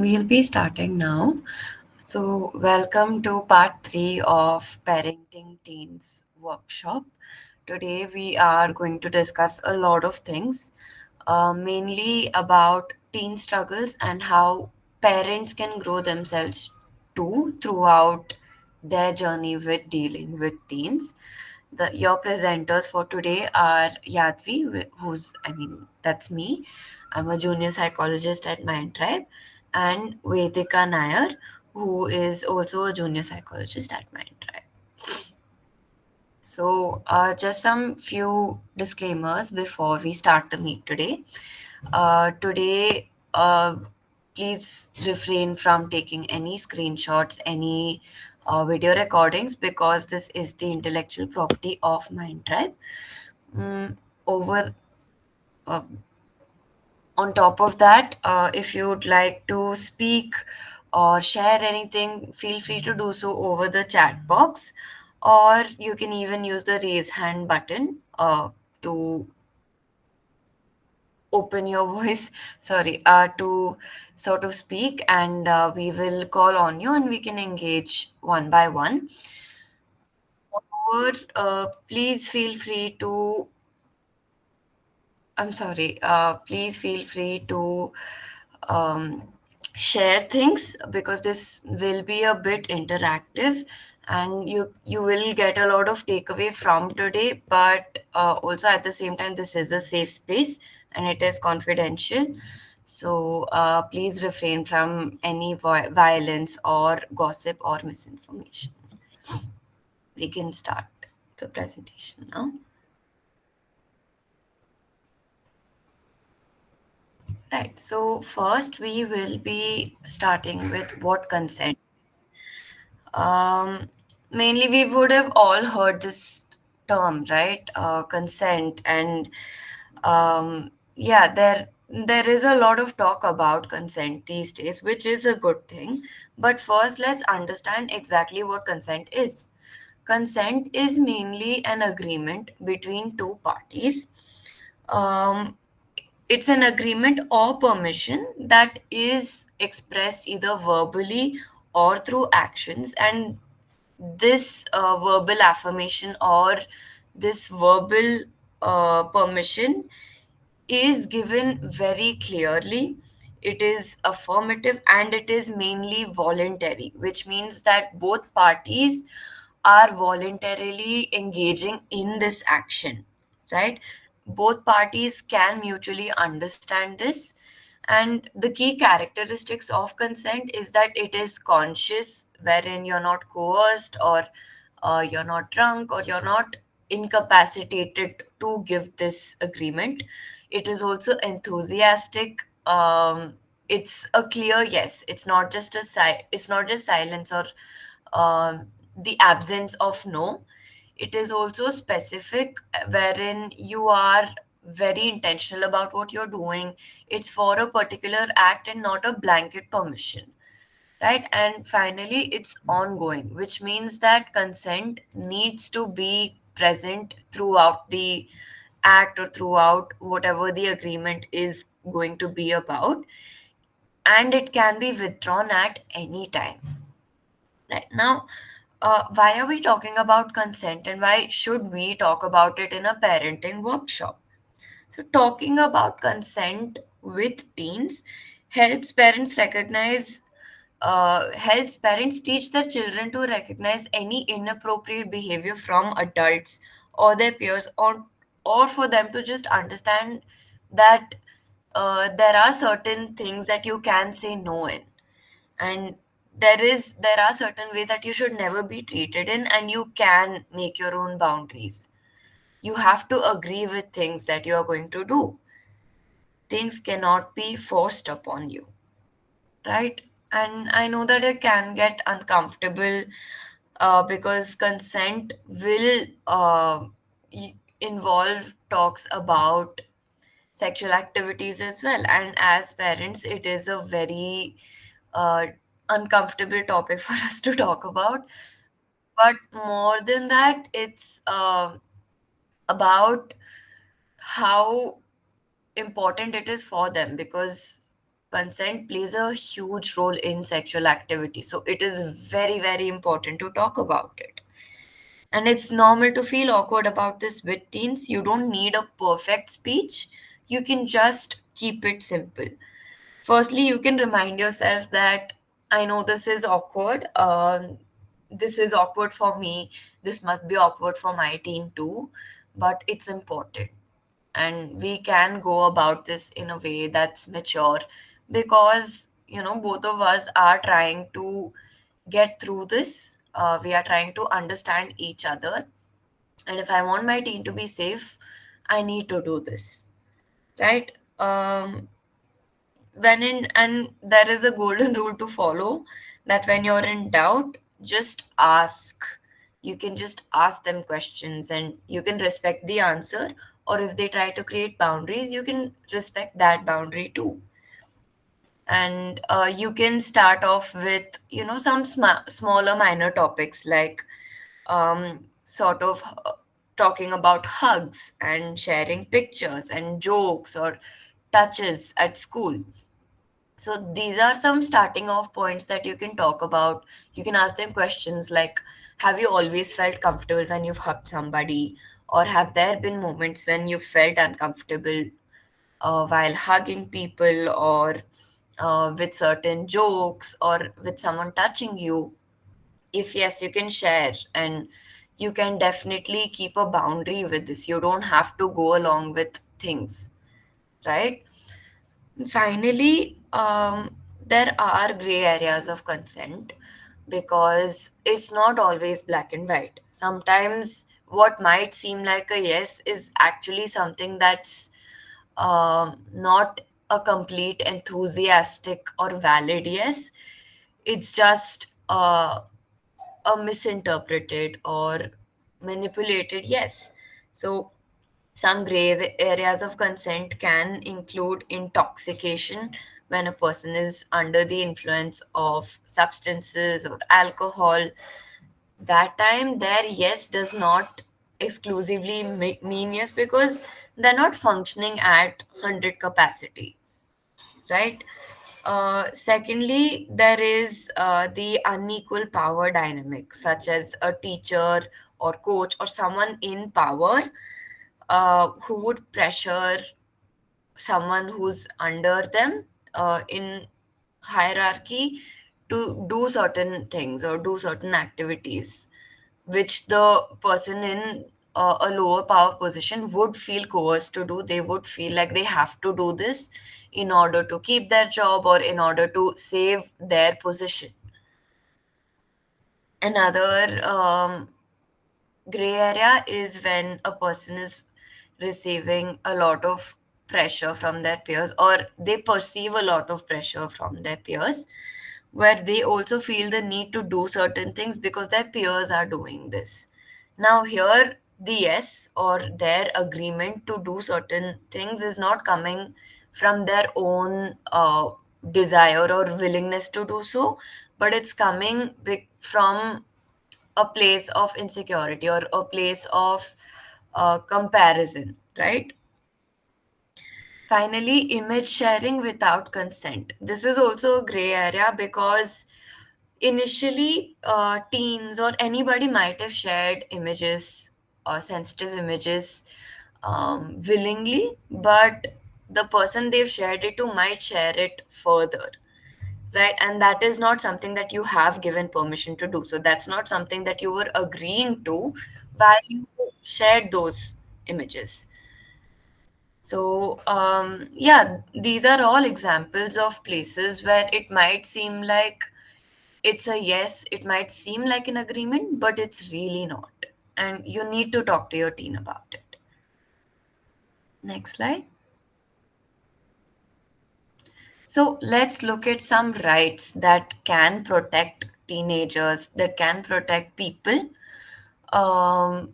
we'll be starting now. So, welcome to part 3 of Parenting Teens workshop. Today, we are going to discuss a lot of things, mainly about teen struggles and how parents can grow themselves too throughout their journey with dealing with teens. Your presenters for today are Yadvi, that's me. I'm a junior psychologist at MindTribe, and Vedika Nair, who is also a junior psychologist at MindTribe. So, just some few disclaimers before we start the meet today. Today, please refrain from taking any screenshots, any video recordings, because this is the intellectual property of MindTribe. Mm, over uh, on top of that, if you'd like to speak or share anything, feel free to do so over the chat box, or you can even use the raise hand button to open your voice, sorry, to sort of speak, and we will call on you and we can engage one by one. Or please feel free to I'm sorry. Please feel free to um, share things because this will be a bit interactive, and you will get a lot of takeaway from today. But also at the same time, this is a safe space and it is confidential. So please refrain from any violence or gossip or misinformation. We can start the presentation now. Right. So first we will be starting with what consent is. Mainly we would have all heard this term, right? Consent, and yeah, there is a lot of talk about consent these days, which is a good thing. But first, let's understand exactly what consent is. Consent is mainly an agreement between two parties. Um, it's an agreement or permission that is expressed either verbally or through actions, and this verbal affirmation or this verbal permission is given very clearly. It is affirmative and it is mainly voluntary, which means that both parties are voluntarily engaging in this action, right? Both parties can mutually understand this. And the key characteristics of consent is that it is conscious, wherein you're not coerced, or you're not drunk, or you're not incapacitated to give this agreement. It is also enthusiastic. It's a clear yes. It's not just silence or um, the absence of no. It is also specific, wherein you are very intentional about what you're doing. It's for a particular act and not a blanket permission, right? And finally, it's ongoing, which means that consent needs to be present throughout the act or throughout whatever the agreement is going to be about, and it can be withdrawn at any time. Right now, why are we talking about consent and why should we talk about it in a parenting workshop? So, talking about consent with teens helps parents teach their children to recognize any inappropriate behavior from adults or their peers, or for them to just understand that there are certain things that you can say no in, and there are certain ways that you should never be treated in, and you can make your own boundaries. You have to agree with things that you are going to do. Things cannot be forced upon you, right? And I know that it can get uncomfortable because consent will involve talks about sexual activities as well, and as parents it is a very uh, uncomfortable topic for us to talk about. But more than that, it's about how important it is for them, because consent plays a huge role in sexual activity. So it is very, very important to talk about it. And it's normal to feel awkward about this with teens. You don't need a perfect speech, you can just keep it simple. Firstly, you can remind yourself that I know this is awkward. This is awkward for me. This must be awkward for my teen too, but it's important. And we can go about this in a way that's mature because, both of us are trying to get through this. We are trying to understand each other. And if I want my teen to be safe, I need to do this, right? When in and there is a golden rule to follow, that when you're in doubt, just ask. You can just ask them questions and you can respect the answer, or if they try to create boundaries, you can respect that boundary too. And you can start off with some smaller minor topics, like sort of talking about hugs and sharing pictures and jokes or touches at school. So these are some starting off points that you can talk about. You can ask them questions like, have you always felt comfortable when you've hugged somebody? Or have there been moments when you felt uncomfortable while hugging people, or with certain jokes, or with someone touching you? If yes, you can share, and you can definitely keep a boundary with this. You don't have to go along with things, right? Finally, there are gray areas of consent because it's not always black and white. Sometimes what might seem like a yes is actually something that's not a complete enthusiastic or valid yes. It's just a misinterpreted or manipulated yes. So some gray areas of consent can include intoxication, when a person is under the influence of substances or alcohol. That time, their yes does not exclusively mean yes, because they're not functioning at 100 capacity, right? Secondly, there is the unequal power dynamic, such as a teacher or coach or someone in power who would pressure someone who's under them in hierarchy to do certain things or do certain activities, which the person in a lower power position would feel coerced to do. They would feel like they have to do this in order to keep their job or in order to save their position. Another gray area is when a person is receiving a lot of pressure from their peers, or they perceive a lot of pressure from their peers, where they also feel the need to do certain things because their peers are doing this. Now, here, the yes or their agreement to do certain things is not coming from their own desire or willingness to do so, but it's coming from a place of insecurity or a place of comparison, right? Finally, image sharing without consent. This is also a gray area because initially, teens or anybody might have shared images or sensitive images willingly, but the person they've shared it to might share it further, right? And that is not something that you have given permission to do. So that's not something that you were agreeing to while you shared those images. So, yeah, these are all examples of places where it might seem like it's a yes, it might seem like an agreement, but it's really not. And you need to talk to your teen about it. Next slide. So let's look at some rights that can protect teenagers, that can protect people um,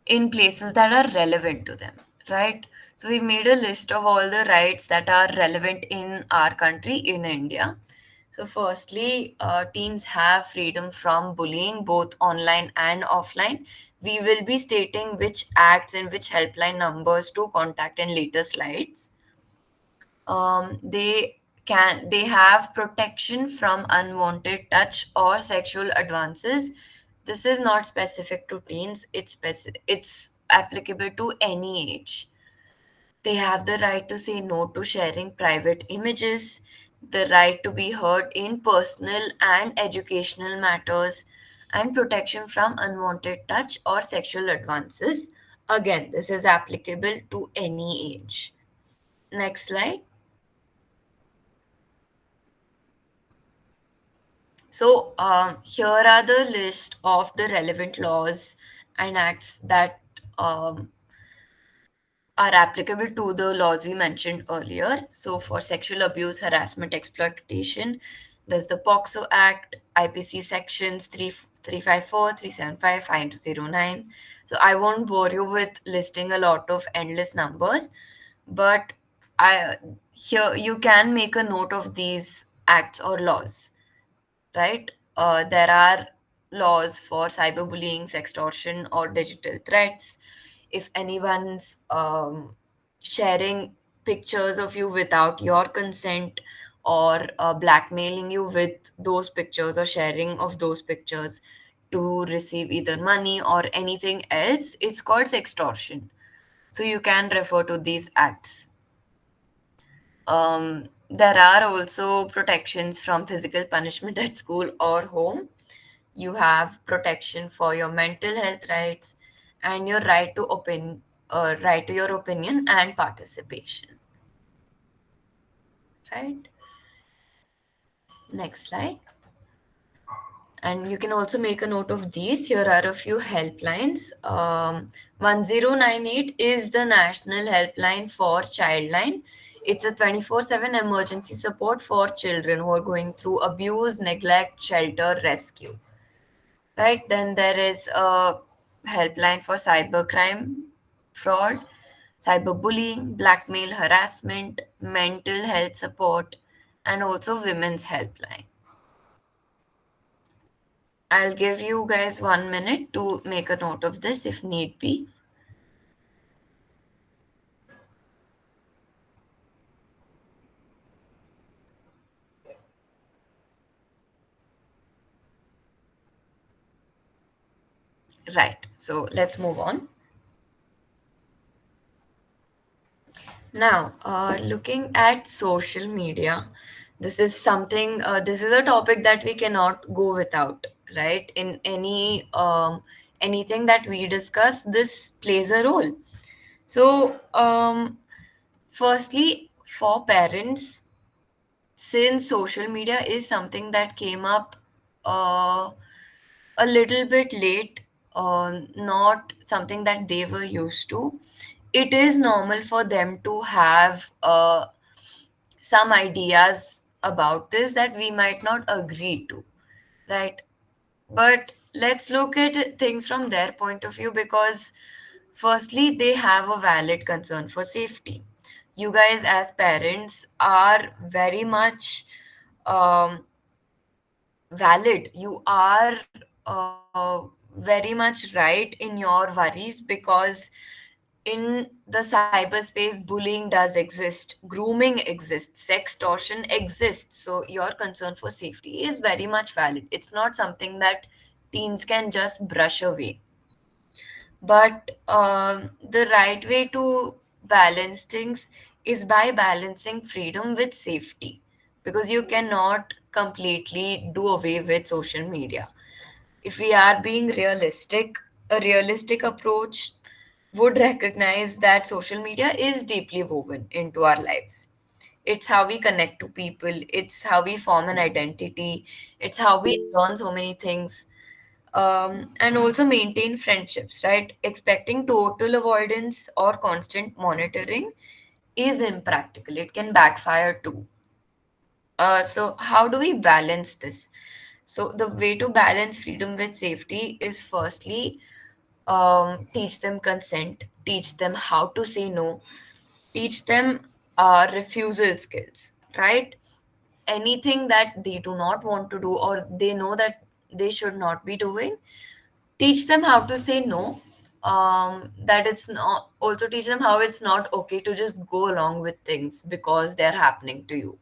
in places that are relevant to them, right? So we've made a list of all the rights that are relevant in our country, in India. So firstly, teens have freedom from bullying, both online and offline. We will be stating which acts and which helpline numbers to contact in later slides. They have protection from unwanted touch or sexual advances. This is not specific to teens, it's applicable to any age. They have the right to say no to sharing private images, the right to be heard in personal and educational matters, and protection from unwanted touch or sexual advances. Again, this is applicable to any age. Next slide. So, here are the list of the relevant laws and acts that are applicable to the laws we mentioned earlier. So, for sexual abuse, harassment, exploitation, there's the POXO Act, IPC sections 354, 375, 5209. So, I won't bore you with listing a lot of endless numbers, but I here you can make a note of these acts or laws, right? There are laws for cyberbullying, sextortion, or digital threats. If anyone's sharing pictures of you without your consent, or blackmailing you with those pictures or sharing of those pictures to receive either money or anything else, it's called sextortion. So you can refer to these acts. There are also protections from physical punishment at school or home. You have protection for your mental health rights and your right to your opinion and participation. Right? Next slide. And you can also make a note of these. Here are a few helplines. 1098 is the national helpline for Childline. It's a 24/7 emergency support for children who are going through abuse, neglect, shelter, rescue. Right? Then there is a helpline for cybercrime, fraud, cyberbullying, blackmail, harassment, mental health support, and also women's helpline. I'll give you guys 1 minute to make a note of this if need be. Right, so let's move on. Now, looking at social media, this is a topic that we cannot go without, right? In anything that we discuss, this plays a role. So, firstly, for parents, since social media is something that came up uh, a little bit late, not something that they were used to, it is normal for them to have some ideas about this that we might not agree to, right? But let's look at things from their point of view because, firstly, they have a valid concern for safety. You guys, as parents, are very much um, valid. You are very much right in your worries because in the cyberspace, bullying does exist, grooming exists, sextortion exists. So your concern for safety is very much valid. It's not something that teens can just brush away. But the right way to balance things is by balancing freedom with safety, because you cannot completely do away with social media. If we are being realistic, a realistic approach would recognize that social media is deeply woven into our lives. It's how we connect to people, it's how we form an identity, it's how we learn so many things, and also maintain friendships, right? Expecting total avoidance or constant monitoring is impractical. It can backfire too. So, how do we balance this? So, the way to balance freedom with safety is firstly, teach them consent, teach them how to say no, teach them refusal skills, right? Anything that they do not want to do or they know that they should not be doing, teach them how to say no. that it's not, also teach them how it's not okay to just go along with things because they're happening to you,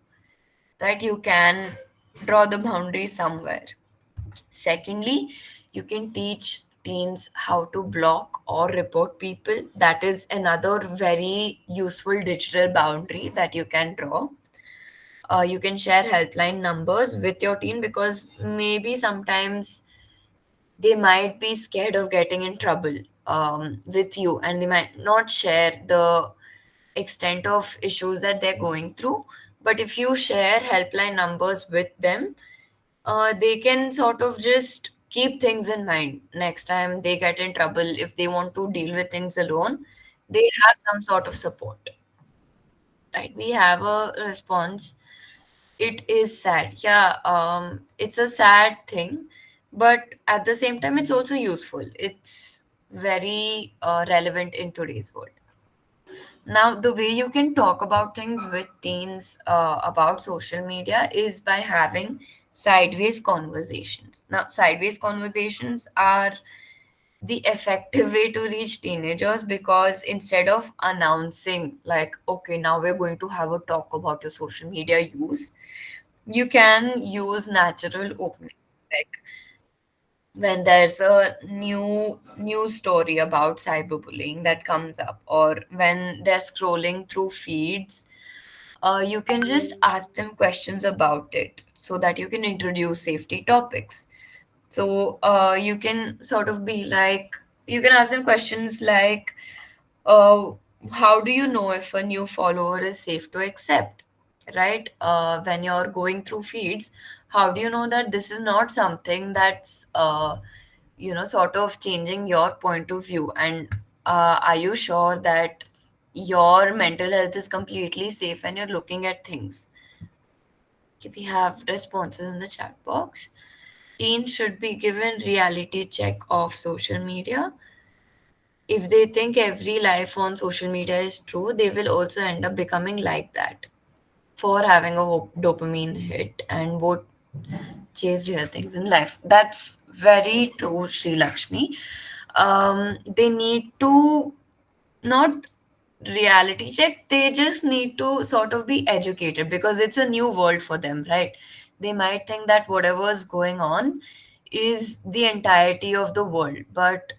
right? You can draw the boundary somewhere. Secondly, you can teach teens how to block or report people. That is another very useful digital boundary that you can draw. You can share helpline numbers with your teen because maybe sometimes they might be scared of getting in trouble with you, and they might not share the extent of issues that they're going through. But if you share helpline numbers with them, they can sort of just keep things in mind. Next time they get in trouble, if they want to deal with things alone, they have some sort of support, right? We have a response. It is sad. Yeah, it's a sad thing, but at the same time, it's also useful. It's very relevant in today's world. Now, the way you can talk about things with teens about social media is by having sideways conversations. Now, sideways conversations are the effective way to reach teenagers because instead of announcing, like, okay, now we're going to have a talk about your social media use, you can use natural opening. Like when there's a new news story about cyberbullying that comes up, or when they're scrolling through feeds, you can just ask them questions about it so that you can introduce safety topics. So you can sort of be like, you can ask them questions like, uh, how do you know if a new follower is safe to accept? Right? When you're going through feeds, how do you know that this is not something that's, sort of changing your point of view? And are you sure that your mental health is completely safe when you're looking at things? Okay, we have responses in the chat box. Teens should be given reality check of social media. If they think every life on social media is true, they will also end up becoming like that for having a dopamine hit and won't chase real things in life. That's very true, Sri Lakshmi. They need to not reality check, they just need to sort of be educated because it's a new world for them, right? They might think that whatever's going on is the entirety of the world, but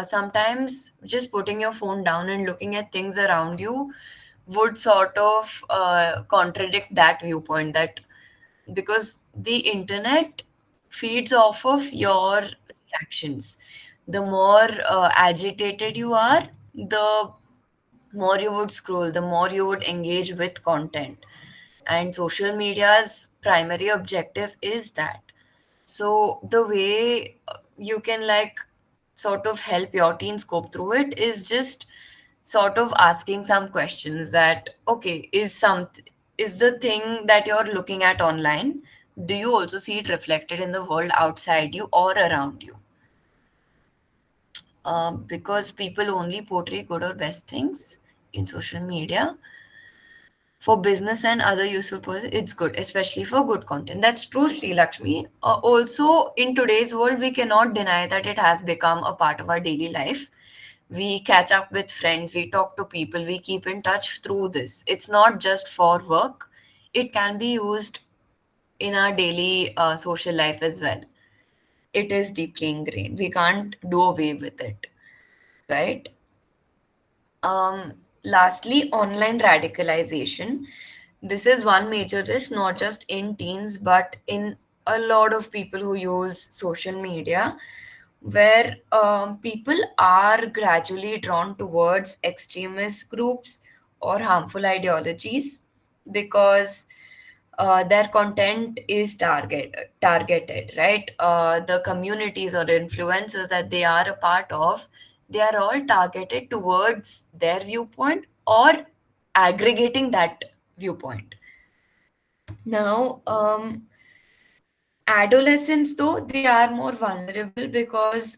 sometimes just putting your phone down and looking at things around you would sort of contradict that viewpoint, that because the internet feeds off of your reactions. The more agitated you are, the more you would scroll, the more you would engage with content. And social media's primary objective is that. So the way you can like sort of help your teens cope through it is just sort of asking some questions that, okay, is the thing that you're looking at online, do you also see it reflected in the world outside you or around you? Because people only portray good or best things in social media. For business and other useful purposes, it's good, especially for good content. That's true, Sri Lakshmi. Also, in today's world, we cannot deny that it has become a part of our daily life. We catch up with friends, we talk to people, we keep in touch through this. It's not just for work, it can be used in our daily social life as well. It is deeply ingrained. We can't do away with it, right? Lastly, online radicalization. This is one major risk, not just in teens, but in a lot of people who use social media, where people are gradually drawn towards extremist groups or harmful ideologies because their content is targeted, right? The communities or influencers that they are a part of, they are all targeted towards their viewpoint or aggregating that viewpoint. Now, adolescents, though, they are more vulnerable because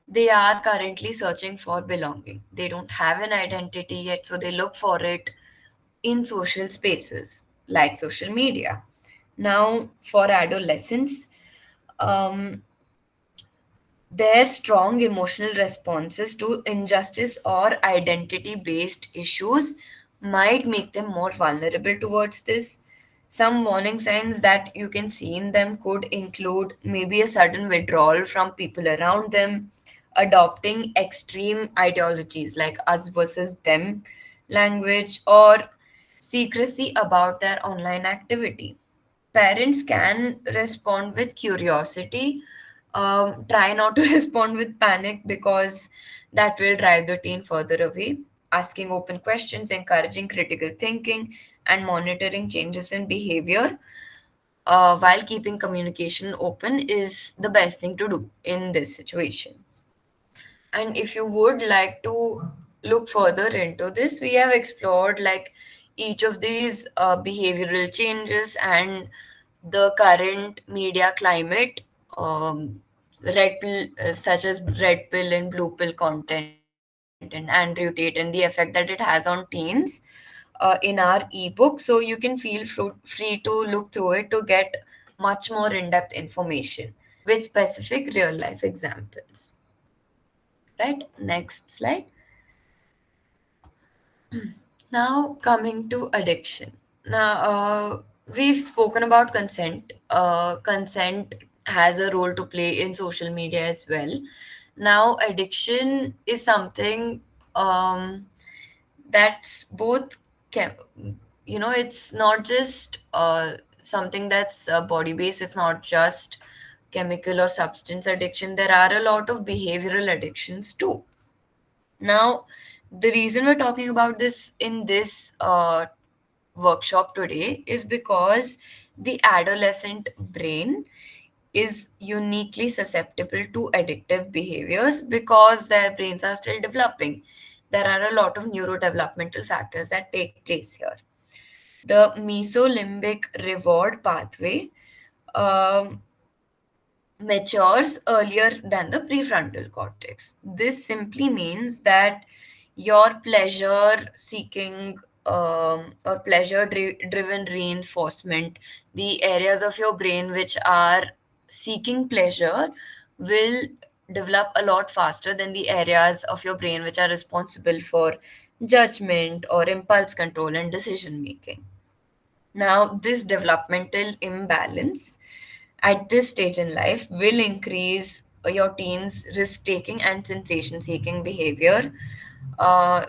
they are currently searching for belonging. They don't have an identity yet, so they look for it in social spaces like social media. Now, for adolescents, um, Their strong emotional responses to injustice or identity based issues might make them more vulnerable towards this. Some warning signs that you can see in them could include maybe a sudden withdrawal from people around them, adopting extreme ideologies like us versus them language, or secrecy about their online activity. Parents can respond with curiosity. Try not to respond with panic because that will drive the teen further away. Asking open questions, encouraging critical thinking, and monitoring changes in behavior while keeping communication open is the best thing to do in this situation. And if you would like to look further into this, we have explored like each of these behavioral changes and the current media climate, red pill, such as red pill and blue pill content and Andrew Tate and the effect that it has on teens in our ebook. So you can feel free to look through it to get much more in-depth information with specific real-life examples. Right? Next slide. Now, coming to addiction. Now, we've spoken about consent. Consent has a role to play in social media as well. Now, addiction is something that's both, chem- it's not just something that's body based, it's not just chemical or substance addiction. There are a lot of behavioral addictions too. Now, the reason we're talking about this in this workshop today is because the adolescent brain is uniquely susceptible to addictive behaviors because their brains are still developing. There are a lot of neurodevelopmental factors that take place here. The mesolimbic reward pathway um, matures earlier than the prefrontal cortex. This simply means that your pleasure seeking or driven reinforcement, the areas of your brain which are seeking pleasure, will develop a lot faster than the areas of your brain which are responsible for judgment or impulse control and decision making. Now, this developmental imbalance at this stage in life will increase your teens' risk taking and sensation seeking behavior,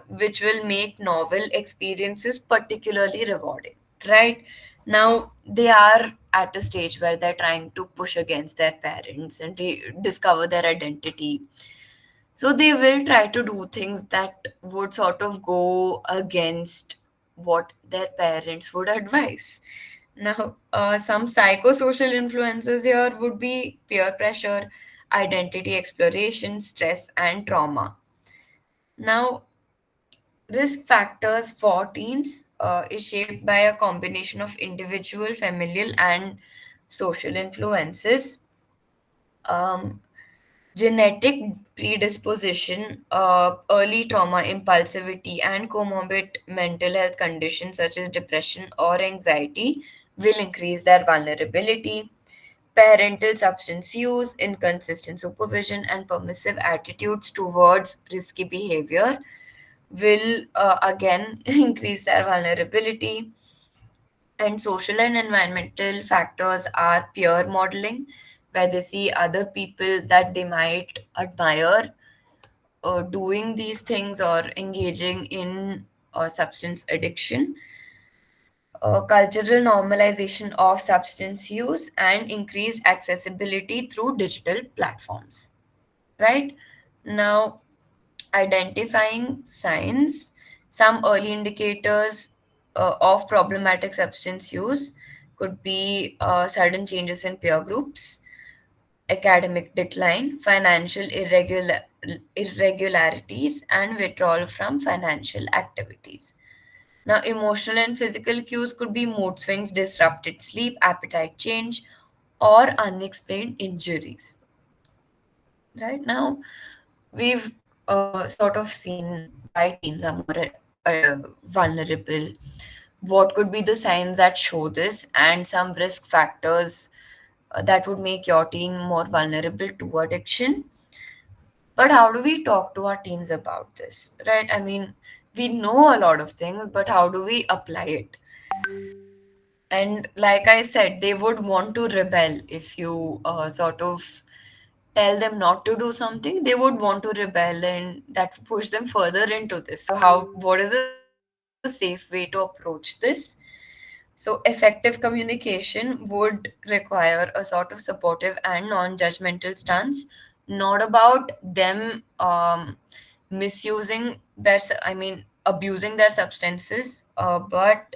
which will make novel experiences particularly rewarding. Right now, they are at a stage where they're trying to push against their parents and discover their identity. So they will try to do things that would sort of go against what their parents would advise. Now, some psychosocial influences here would be peer pressure, identity exploration, stress, and trauma. Now, risk factors for teens is shaped by a combination of individual, familial, and social influences. Um, Genetic predisposition, early trauma, impulsivity, and comorbid mental health conditions such as depression or anxiety will increase their vulnerability. Parental substance use, inconsistent supervision, and permissive attitudes towards risky behavior will again increase their vulnerability. And social and environmental factors are peer modeling, where they see other people that they might admire doing these things or engaging in substance addiction. Cultural normalization of substance use and increased accessibility through digital platforms. Right now, identifying signs, some early indicators of problematic substance use could be sudden changes in peer groups, academic decline, financial irregularities, and withdrawal from financial activities. Now, emotional and physical cues could be mood swings, disrupted sleep, appetite change, or unexplained injuries. Right now, we've sort of seen why teens are more vulnerable, what could be the signs that show this, and some risk factors that would make your teen more vulnerable to addiction. But how do we talk to our teens about this, right? I mean, we know a lot of things, but how do we apply it? And like I said, they would want to rebel if you sort of tell them not to do something. They would want to rebel, and that would push them further into this. So, what is a safe way to approach this? So, effective communication would require a sort of supportive and non judgmental stance, not about them misusing I mean, abusing their substances, but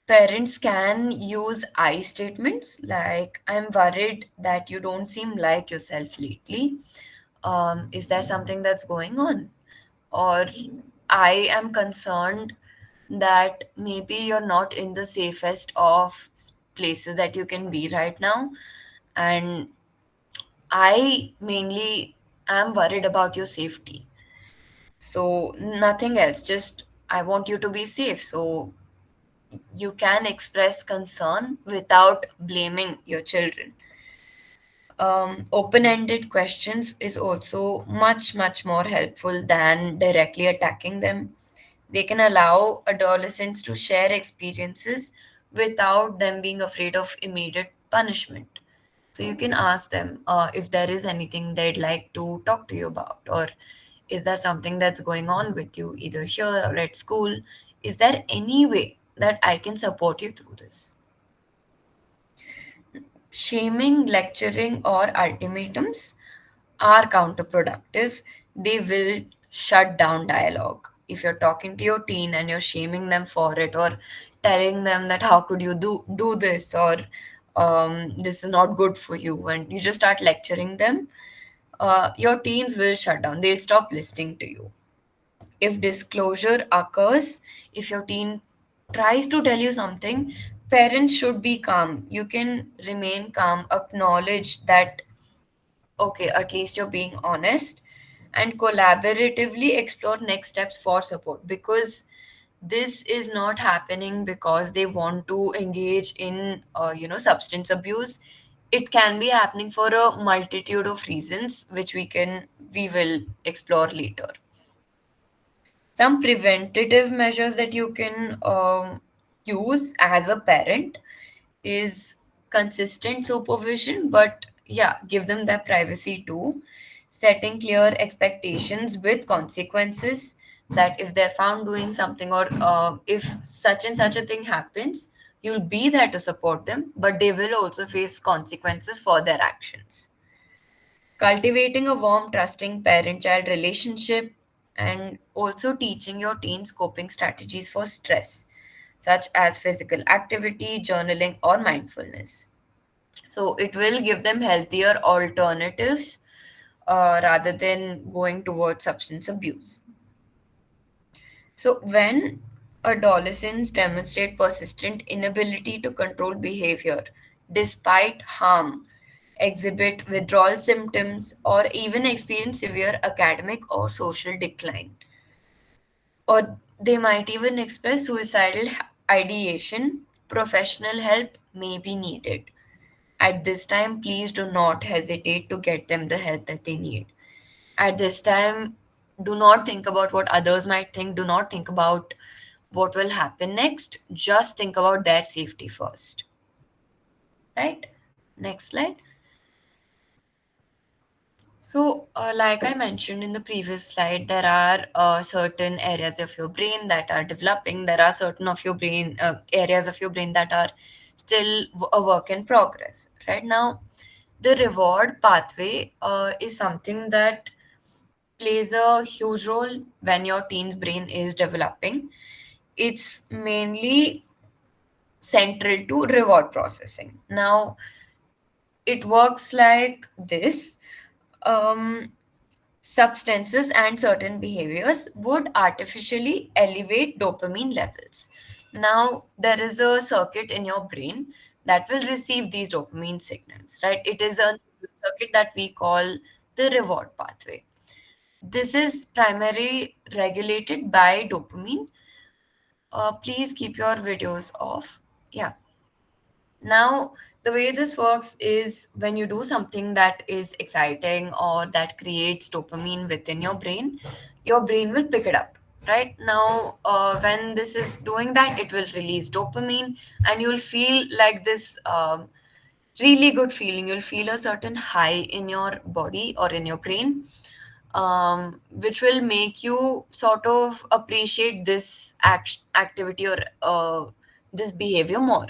parents can use I statements like, I'm worried that you don't seem like yourself lately. Is there something that's going on? Or I am concerned that maybe you're not in the safest of places that you can be right now. And I mainly am worried about your safety. So, nothing else, just I want you to be safe. So, you can express concern without blaming your children. Open-ended questions is also much, much more helpful than directly attacking them. They can allow adolescents to share experiences without them being afraid of immediate punishment. So you can ask them if there is anything they'd like to talk to you about, or is there something that's going on with you, either here or at school? Is there any way that I can support you through this? Shaming, lecturing, or ultimatums are counterproductive. They will shut down dialogue. If you're talking to your teen and you're shaming them for it, or telling them that how could you do this, or this is not good for you, and you just start lecturing them, your teens will shut down. They'll stop listening to you. If disclosure occurs, if your teen tries to tell you something, parents should be calm. You can remain calm, acknowledge that, okay, at least you're being honest, and collaboratively explore next steps for support, because this is not happening because they want to engage in substance abuse. It can be happening for a multitude of reasons, which we will explore later. Some preventative measures that you can use as a parent is consistent supervision, but yeah, give them their privacy too. Setting clear expectations with consequences, that if they're found doing something, or if such and such a thing happens, you'll be there to support them, but they will also face consequences for their actions. Cultivating a warm, trusting parent child relationship, and also teaching your teens coping strategies for stress, such as physical activity, journaling, or mindfulness. So it will give them healthier alternatives rather than going towards substance abuse. So when adolescents demonstrate persistent inability to control behavior despite harm, exhibit withdrawal symptoms, or even experience severe academic or social decline, or they might even express suicidal ideation, professional help may be needed. At this time, please do not hesitate to get them the help that they need. At this time, do not think about what others might think. Do not think about what will happen next. Just think about their safety first. Right? Next slide. So, like I mentioned in the previous slide, there are certain areas of your brain that are developing. There are certain of your brain areas of your brain that are still a work in progress. Right now, the reward pathway is something that plays a huge role when your teen's brain is developing. It's mainly central to reward processing. Now, it works like this. Um, Substances and certain behaviors would artificially elevate dopamine levels. Now, there is a circuit in your brain that will receive these dopamine signals, right? It is a circuit that we call the reward pathway. This is primarily regulated by dopamine. Please keep your videos off. Yeah. Now, The way this works is when you do something that is exciting or that creates dopamine within your brain will pick it up. Right now, when this is doing that, it will release dopamine, and you'll feel like this really good feeling. You'll feel a certain high in your body or in your brain, which will make you sort of appreciate this activity or this behavior more.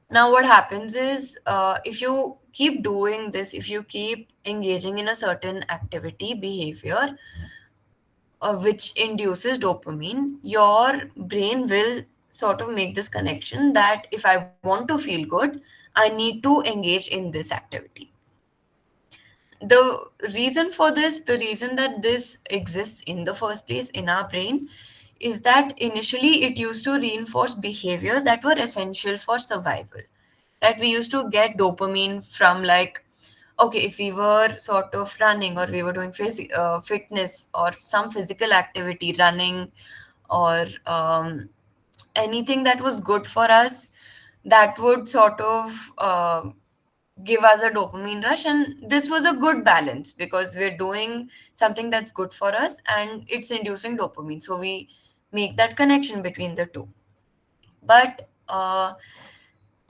Now, what happens is if you keep doing this, if you keep engaging in a certain activity, behavior, which induces dopamine, your brain will sort of make this connection that if I want to feel good, I need to engage in this activity. The reason for this, the reason that this exists in the first place in our brain, is that initially it used to reinforce behaviors that were essential for survival. Right? We used to get dopamine from, like, okay, if we were sort of running or we were doing fitness or some physical activity, running or anything that was good for us, that would sort of give us a dopamine rush. And this was a good balance because we're doing something that's good for us and it's inducing dopamine. So we make that connection between the two. But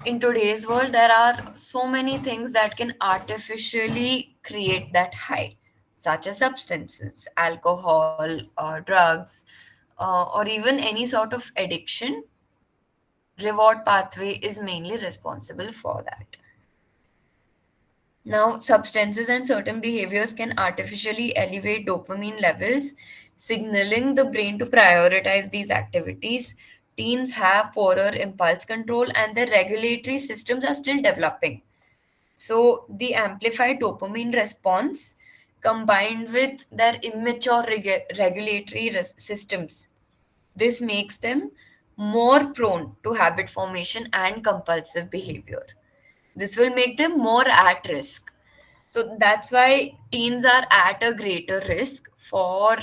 in today's world, there are so many things that can artificially create that high, such as substances, alcohol, drugs, or even any sort of addiction. Reward pathway is mainly responsible for that. Now, substances and certain behaviors can artificially elevate dopamine levels, signaling the brain to prioritize these activities. Teens have poorer impulse control and their regulatory systems are still developing. So, the amplified dopamine response combined with their immature regulatory systems, this makes them more prone to habit formation and compulsive behavior. This will make them more at risk. So that's why teens are at a greater risk for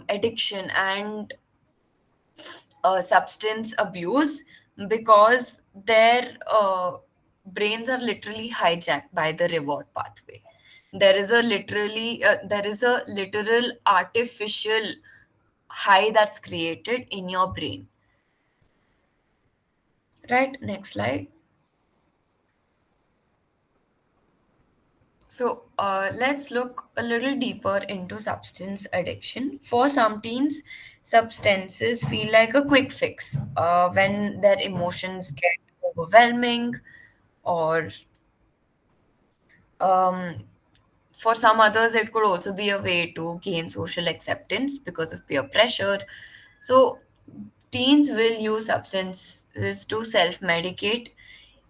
addiction and substance abuse because their brains are literally hijacked by the reward pathway. There is a literal artificial high that's created in your brain. Right, next slide. So let's look a little deeper into substance addiction. For some teens, substances feel like a quick fix when their emotions get overwhelming, or um, for some others, it could also be a way to gain social acceptance because of peer pressure. So, teens will use substances to self medicate,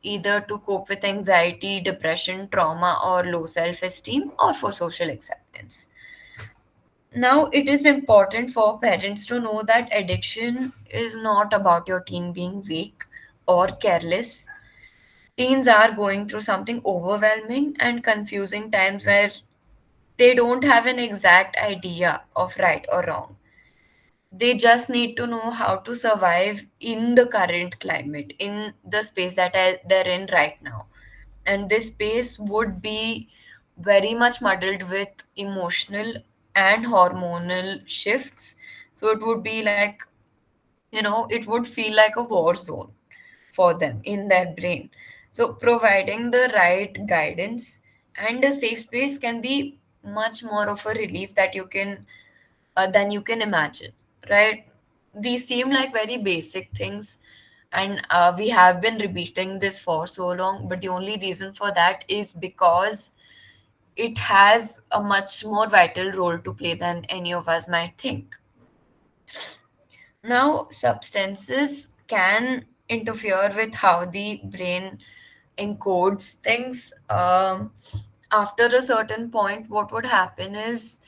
either to cope with anxiety, depression, trauma, or low self esteem, or for social acceptance. Now, it is important for parents to know that addiction is not about your teen being weak or careless. Teens are going through something overwhelming and confusing times where they don't have an exact idea of right or wrong. They just need to know how to survive in the current climate, in the space that they're in right now. And this space would be very much muddled with emotional and hormonal shifts. So it would be like, it would feel like a war zone for them in their brain. So providing the right guidance and a safe space can be much more of a relief that you can than you can imagine, right? These seem like very basic things, and we have been repeating this for so long, but the only reason for that is because it has a much more vital role to play than any of us might think. Now, substances can interfere with how the brain encodes things. After a certain point, what would happen is,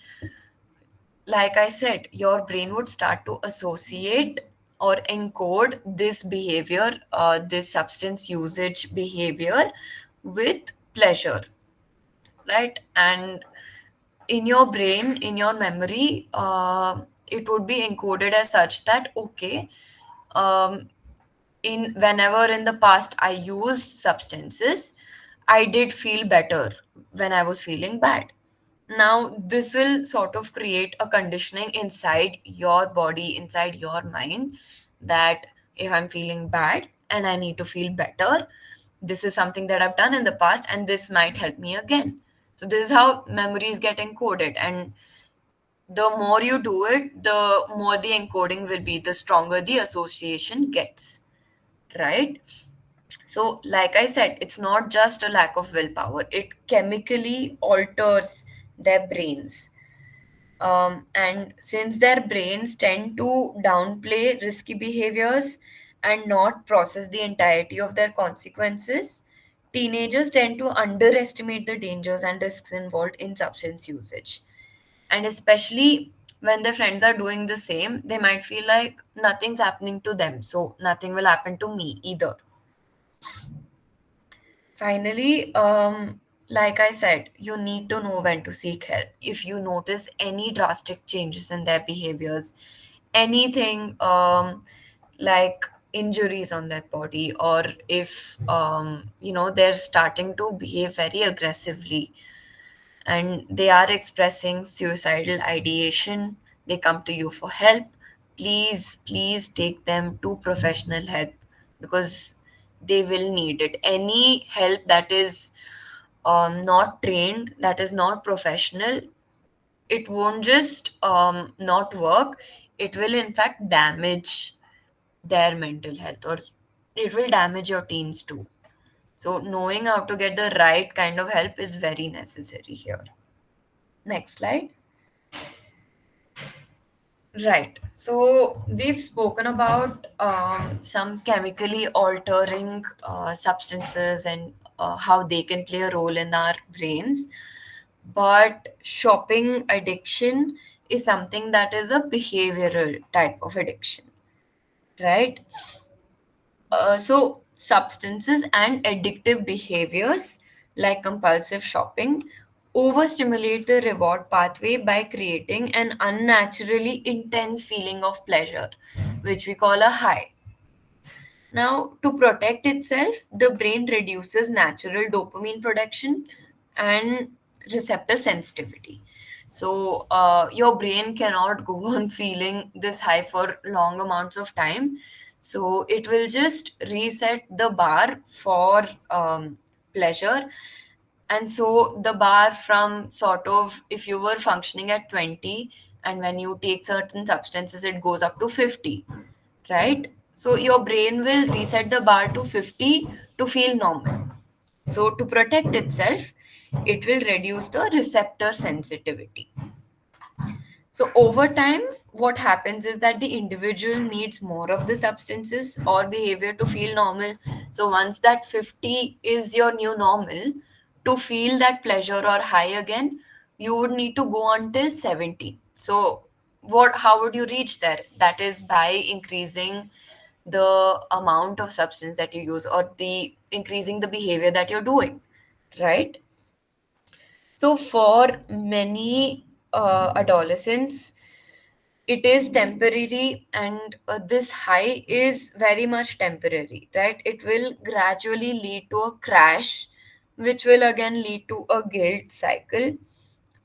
like I said, your brain would start to associate or encode this behavior, this substance usage behavior, with pleasure, right? And in your brain, in your memory, it would be encoded as such that, okay, um, In whenever in the past I used substances, I did feel better when I was feeling bad. Now this will sort of create a conditioning inside your body, inside your mind, that if I'm feeling bad and I need to feel better, this is something that I've done in the past and this might help me again. So this is how memories get encoded, and the more you do it, the more the encoding will be, the stronger the association gets, right? So, like I said, it's not just a lack of willpower, it chemically alters their brains. And since their brains tend to downplay risky behaviors and not process the entirety of their consequences, teenagers tend to underestimate the dangers and risks involved in substance usage. And especially when their friends are doing the same, they might feel like nothing's happening to them, so nothing will happen to me either. Finally, like I said, you need to know when to seek help. If you notice any drastic changes in their behaviors, anything like injuries on their body, or if they're starting to behave very aggressively and they are expressing suicidal ideation, they come to you for help. Please take them to professional help, because they will need it. Any help that is not trained, that is not professional, it won't just not work, it will in fact damage their mental health, or it will damage your teens too. So knowing how to get the right kind of help is very necessary here. Next slide. Right. So we've spoken about some chemically altering substances and how they can play a role in our brains. But shopping addiction is something that is a behavioral type of addiction, right? So substances and addictive behaviors like compulsive shopping overstimulate the reward pathway by creating an unnaturally intense feeling of pleasure, which we call a high. Now, to protect itself, the brain reduces natural dopamine production and receptor sensitivity. So, your brain cannot go on feeling this high for long amounts of time. So, it will just reset the bar for pleasure. And so, the bar from sort of, if you were functioning at 20, and when you take certain substances, it goes up to 50, right? So your brain will reset the bar to 50 to feel normal. So to protect itself, it will reduce the receptor sensitivity. So over time, what happens is that the individual needs more of the substances or behavior to feel normal. So once that 50 is your new normal, to feel that pleasure or high again, you would need to go until 70. So how would you reach there? That is by increasing the amount of substance that you use, or the increasing the behavior that you're doing, right? So for many adolescents, it is temporary, and this high is very much temporary, right? It will gradually lead to a crash, which will again lead to a guilt cycle,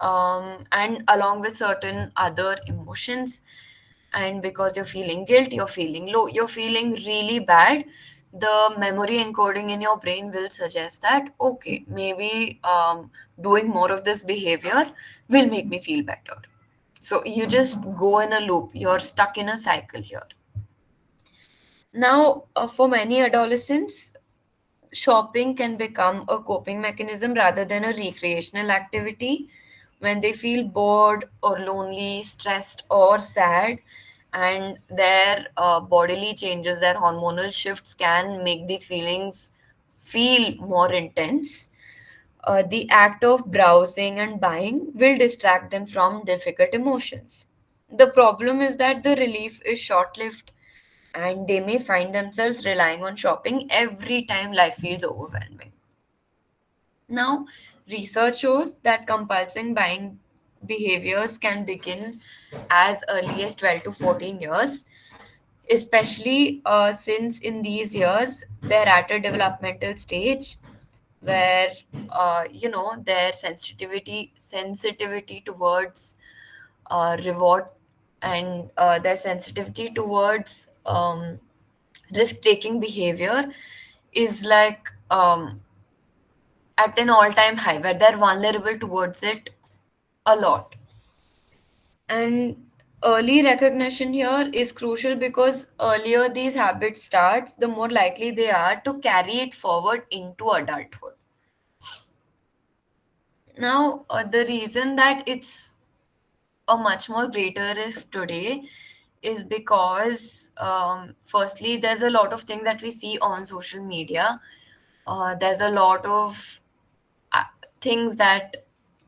and along with certain other emotions. And because you're feeling guilt, you're feeling low, you're feeling really bad, the memory encoding in your brain will suggest that, okay, maybe doing more of this behavior will make me feel better. So you just go in a loop, you're stuck in a cycle here. Now, for many adolescents, shopping can become a coping mechanism rather than a recreational activity. When they feel bored or lonely, stressed, or sad, and their bodily changes, their hormonal shifts can make these feelings feel more intense. The act of browsing and buying will distract them from difficult emotions. The problem is that the relief is short lived, and they may find themselves relying on shopping every time life feels overwhelming. Now, research shows that compulsive buying behaviors can begin as early as 12 to 14 years, especially since in these years they're at a developmental stage where their sensitivity towards reward and their sensitivity towards risk taking behavior is like at an all time high, where they're vulnerable towards it a lot. And early recognition here is crucial because earlier these habits starts, the more likely they are to carry it forward into adulthood. Now, the reason that it's a much more greater risk today is because, firstly, there's a lot of things that we see on social media. There's a lot of uh, things that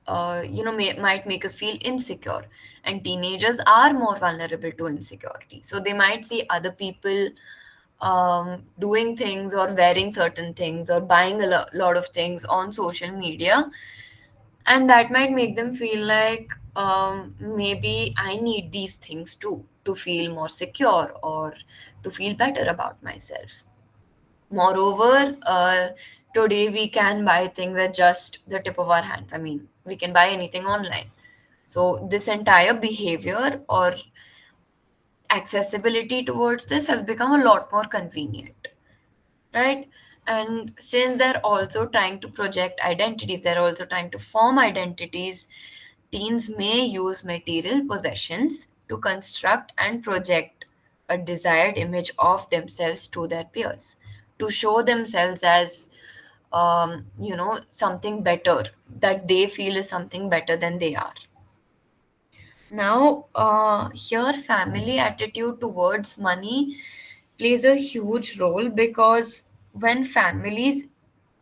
might make us feel insecure, and teenagers are more vulnerable to insecurity, so they might see other people doing things or wearing certain things or buying a lot of things on social media, and that might make them feel like maybe I need these things too to feel more secure or to feel better about myself. Moreover, today we can buy things at just the tip of our hands. I mean, we can buy anything online. So, this entire behavior or accessibility towards this has become a lot more convenient, right? And since they're also trying to project identities, they're also trying to form identities, teens may use material possessions to construct and project a desired image of themselves to their peers, to show themselves as something better, that they feel is something better than they are. Now, here family attitude towards money plays a huge role because when families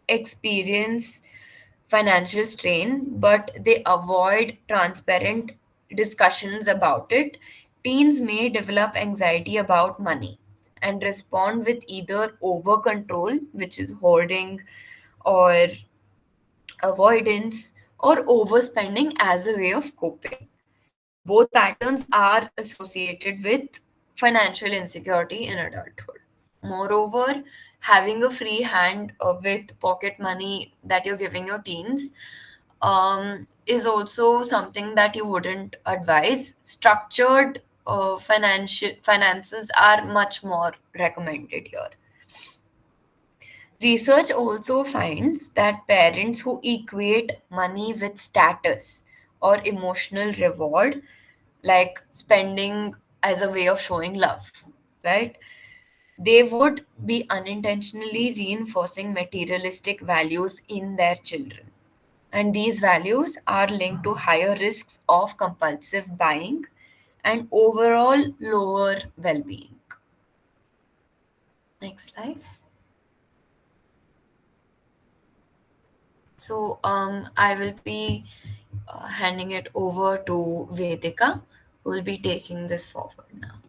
experience financial strain but they avoid transparent discussions about it, teens may develop anxiety about money and respond with either over control, which is hoarding, or avoidance, or overspending as a way of coping. Both patterns are associated with financial insecurity in adulthood. Moreover, having a free hand with pocket money that you're giving your teens is also something that you wouldn't advise. Structured financial finances are much more recommended here. Research also finds that parents who equate money with status or emotional reward, like spending as a way of showing love, right? They would be unintentionally reinforcing materialistic values in their children. And these values are linked to higher risks of compulsive buying and overall lower well being. Next slide. So, I will be handing it over to Vedika, who will be taking this forward now.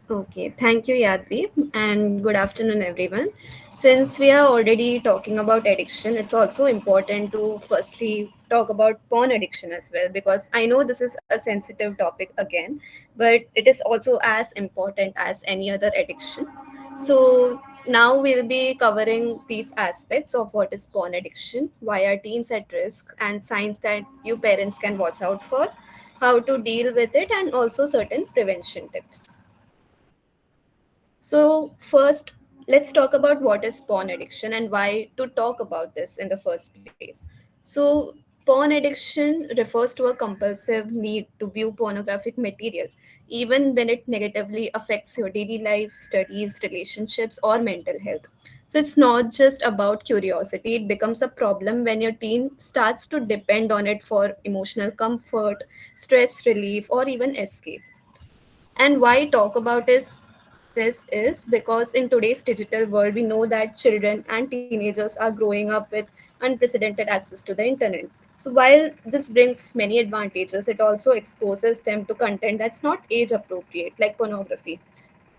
Okay, thank you, Yadvi, and good afternoon, everyone. Since we are already talking about addiction, it's also important to firstly talk about porn addiction as well, because I know this is a sensitive topic again, but it is also as important as any other addiction. So, now we'll be covering these aspects of what is porn addiction, why are teens at risk, and signs that you parents can watch out for, how to deal with it, and also certain prevention tips. So, first, let's talk about what is porn addiction and why to talk about this in the first place. So, porn addiction refers to a compulsive need to view pornographic material, even when it negatively affects your daily life, studies, relationships, or mental health. So, it's not just about curiosity, it becomes a problem when your teen starts to depend on it for emotional comfort, stress relief, or even escape. And why talk about this is because in today's digital world, we know that children and teenagers are growing up with unprecedented access to the internet. So while this brings many advantages, it also exposes them to content that's not age appropriate, like pornography.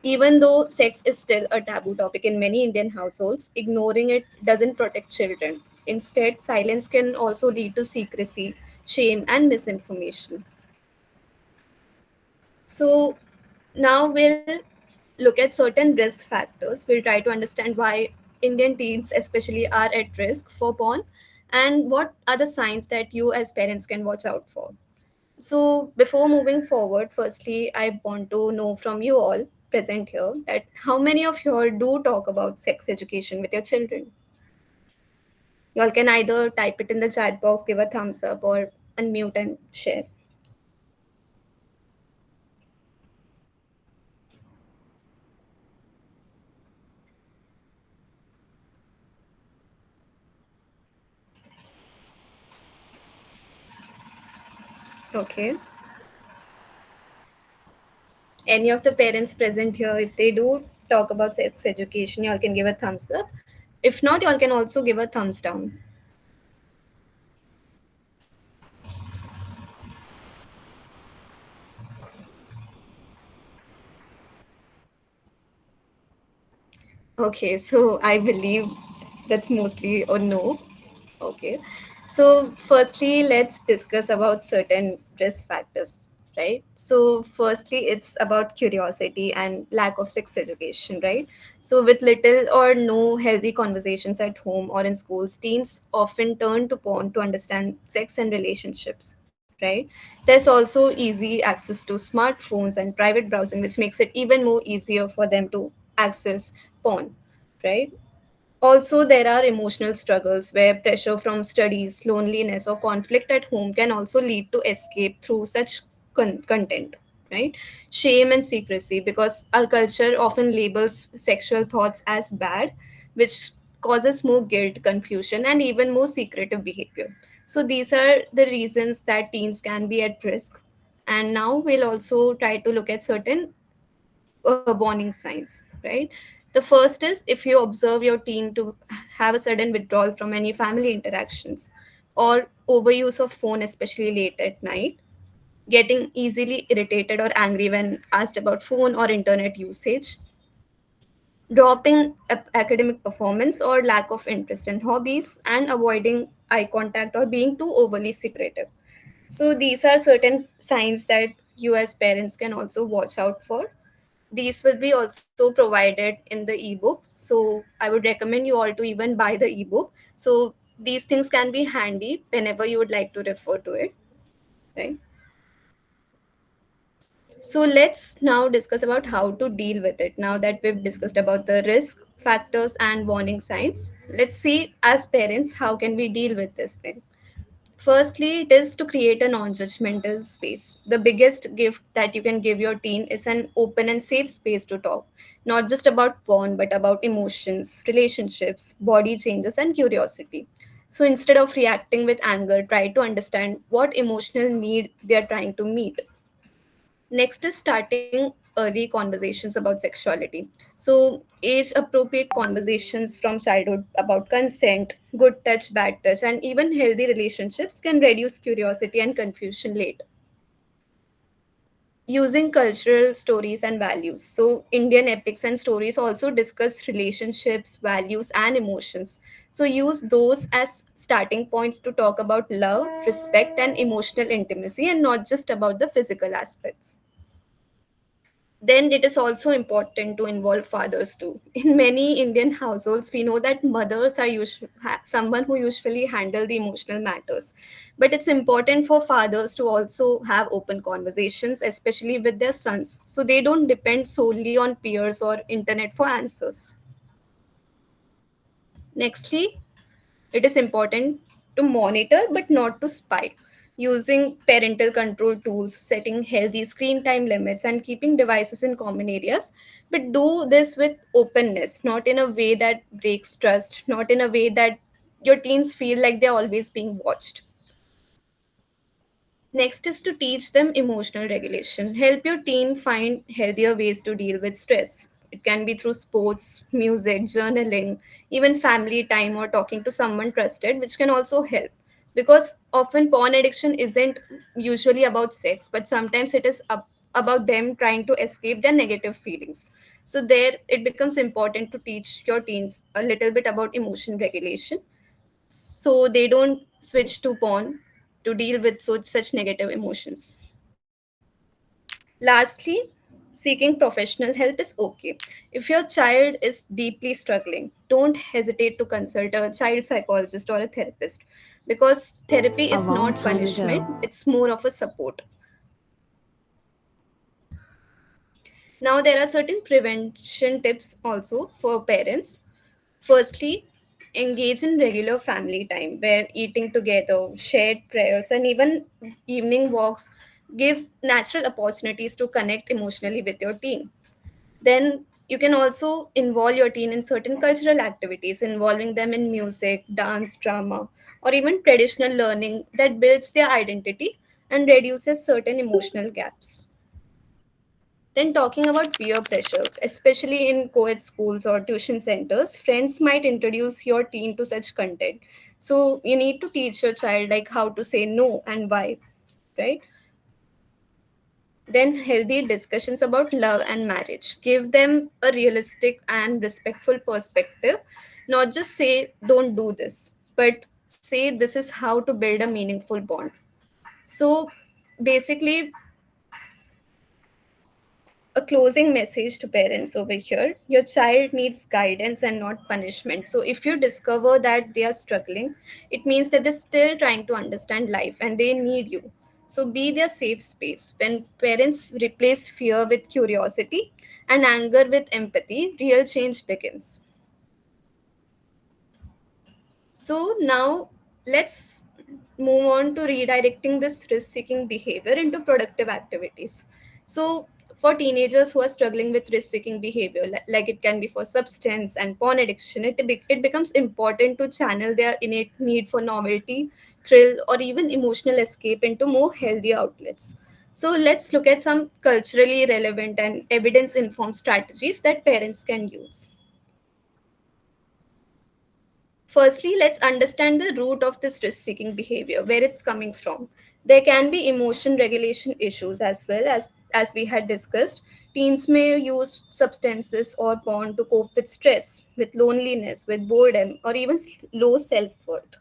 Even though sex is still a taboo topic in many Indian households, ignoring it doesn't protect children. Instead, silence can also lead to secrecy, shame, and misinformation. So now we'll look at certain risk factors. We'll try to understand why Indian teens, especially, are at risk for porn, and what are the signs that you as parents can watch out for. So, before moving forward, firstly, I want to know from you all present here that how many of you all do talk about sex education with your children? You all can either type it in the chat box, give a thumbs up, or unmute and share. Okay. Any of the parents present here, if they do talk about sex education, you all can give a thumbs up. If not, you all can also give a thumbs down. Okay, so I believe that's mostly a no. Okay. So firstly, let's discuss about certain risk factors, right? So firstly, it's about curiosity and lack of sex education, right? So with little or no healthy conversations at home or in schools, teens often turn to porn to understand sex and relationships, right? There's also easy access to smartphones and private browsing, which makes it even more easier for them to access porn, right? Also, there are emotional struggles where pressure from studies, loneliness, or conflict at home can also lead to escape through such content, right? Shame and secrecy, because our culture often labels sexual thoughts as bad, which causes more guilt, confusion, and even more secretive behavior. So, these are the reasons that teens can be at risk. And now we'll also try to look at certain warning signs, right? The first is if you observe your teen to have a sudden withdrawal from any family interactions or overuse of phone, especially late at night, getting easily irritated or angry when asked about phone or internet usage, dropping academic performance or lack of interest in hobbies, and avoiding eye contact or being too overly secretive. So these are certain signs that you as parents can also watch out for. These will be also provided in the ebook, so I would recommend you all to even buy the ebook, so these things can be handy whenever you would like to refer to it, right? So let's now discuss about how to deal with it. Now that we've discussed about the risk factors and warning signs, let's see as parents how can we deal with this thing. Firstly, it is to create a non judgmental space. The biggest gift that you can give your teen is an open and safe space to talk, not just about porn, but about emotions, relationships, body changes, and curiosity. So instead of reacting with anger, try to understand what emotional need they are trying to meet. Next is starting early conversations about sexuality. So, age appropriate conversations from childhood about consent, good touch, bad touch, and even healthy relationships can reduce curiosity and confusion later. Using cultural stories and values. So, Indian epics and stories also discuss relationships, values, and emotions. So, use those as starting points to talk about love, respect, and emotional intimacy, and not just about the physical aspects. Then it is also important to involve fathers too. In many Indian households, we know that mothers are someone who usually handle the emotional matters. But it's important for fathers to also have open conversations, especially with their sons, so they don't depend solely on peers or internet for answers. Nextly, it is important to monitor but not to spy. Using parental control tools, setting healthy screen time limits, and keeping devices in common areas. But do this with openness, not in a way that breaks trust, not in a way that your teens feel like they're always being watched. Next is to teach them emotional regulation. Help your teen find healthier ways to deal with stress. It can be through sports, music, journaling, even family time or talking to someone trusted, which can also help. Because often porn addiction isn't usually about sex, but sometimes it is about them trying to escape their negative feelings. So, there it becomes important to teach your teens a little bit about emotion regulation so they don't switch to porn to deal with such negative emotions. Lastly, Seeking professional help is okay. If your child is deeply struggling, don't hesitate to consult a child psychologist or a therapist, because therapy A is long not time punishment, ago. it's more of a support. Now, there are certain prevention tips also for parents. Firstly, engage in regular family time where eating together, shared prayers, and even evening walks give natural opportunities to connect emotionally with your teen. Then you can also involve your teen in certain cultural activities, involving them in music, dance, drama, or even traditional learning that builds their identity and reduces certain emotional gaps. Then, talking about peer pressure, especially in co ed schools or tuition centers, friends might introduce your teen to such content. So, you need to teach your child like how to say no and why, right? Then, healthy discussions about love and marriage. Give them a realistic and respectful perspective. Not just say, don't do this, but say, this is how to build a meaningful bond. So, basically, a closing message to parents over here: your child needs guidance and not punishment. So if you discover that they are struggling, it means that they're still trying to understand life and they need you. So be their safe space. When parents replace fear with curiosity and anger with empathy, real change begins. So now let's move on to redirecting this risk seeking behavior into productive activities. So, for teenagers who are struggling with risk seeking behavior, like it can be for substance and porn addiction, it becomes important to channel their innate need for novelty, thrill, or even emotional escape into more healthy outlets. So, let's look at some culturally relevant and evidence informed strategies that parents can use. Firstly, let's understand the root of this risk seeking behavior, where it's coming from. There can be emotion regulation issues as well, as we had discussed. Teens may use substances or porn to cope with stress, with loneliness, with boredom, or even low self worth.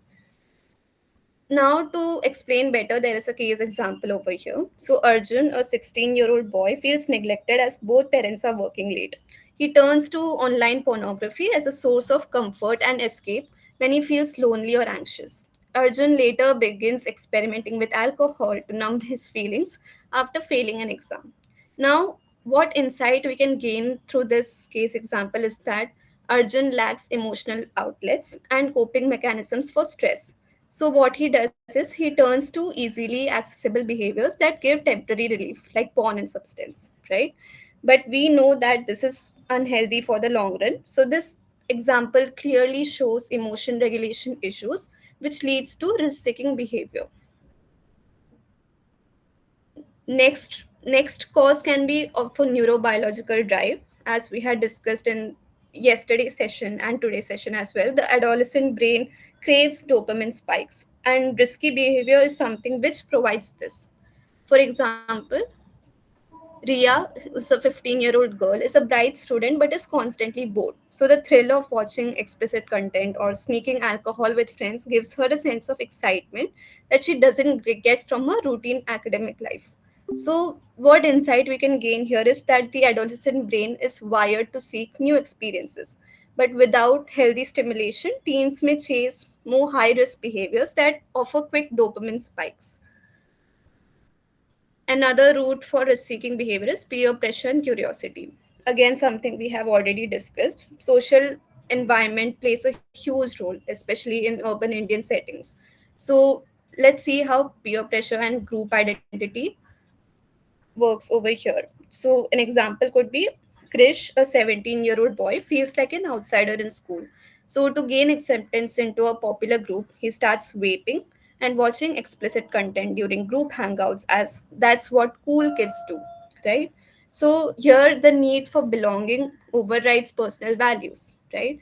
Now, to explain better, there is a case example over here. So, Arjun, a 16-year-old boy, feels neglected as both parents are working late. He turns to online pornography as a source of comfort and escape when he feels lonely or anxious. Arjun later begins experimenting with alcohol to numb his feelings after failing an exam. Now, what insight we can gain through this case example is that Arjun lacks emotional outlets and coping mechanisms for stress. So what he does is he turns to easily accessible behaviors that give temporary relief, like porn and substance, right? But we know that this is unhealthy for the long run. So this example clearly shows emotion regulation issues, which leads to risk-seeking behavior. Next cause can be of a neurobiological drive, as we had discussed in yesterday's session and today's session as well. The adolescent brain craves dopamine spikes, and risky behavior is something which provides this. For example, Ria, who's a 15-year-old girl, is a bright student but is constantly bored. So, the thrill of watching explicit content or sneaking alcohol with friends gives her a sense of excitement that she doesn't get from her routine academic life. So, what insight we can gain here is that the adolescent brain is wired to seek new experiences. But without healthy stimulation, teens may chase more high risk behaviors that offer quick dopamine spikes. Another route for risk seeking behavior is peer pressure and curiosity. Again, something we have already discussed. Social environment plays a huge role, especially in urban Indian settings. So, let's see how peer pressure and group identity works over here. So, an example could be Krish, a 17-year-old boy, feels like an outsider in school. So, to gain acceptance into a popular group, he starts vaping and watching explicit content during group hangouts, as that's what cool kids do, right? So, here the need for belonging overrides personal values, right?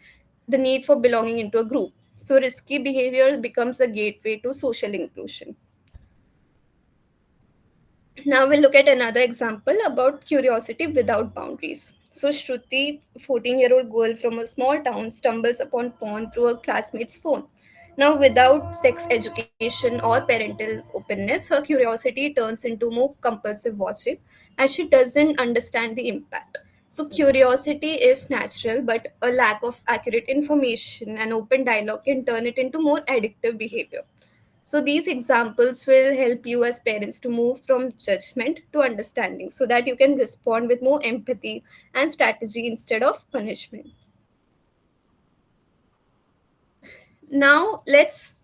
The need for belonging into a group. So, risky behavior becomes a gateway to social inclusion. Now we'll look at another example about curiosity without boundaries. So Shruti, a 14-year-old girl from a small town, stumbles upon porn through a classmate's phone. Now, without sex education or parental openness, her curiosity turns into more compulsive watching as she doesn't understand the impact. So, curiosity is natural, but a lack of accurate information and open dialogue can turn it into more addictive behavior. So, these examples will help you as parents to move from judgment to understanding so that you can respond with more empathy and strategy instead of punishment. Now, let's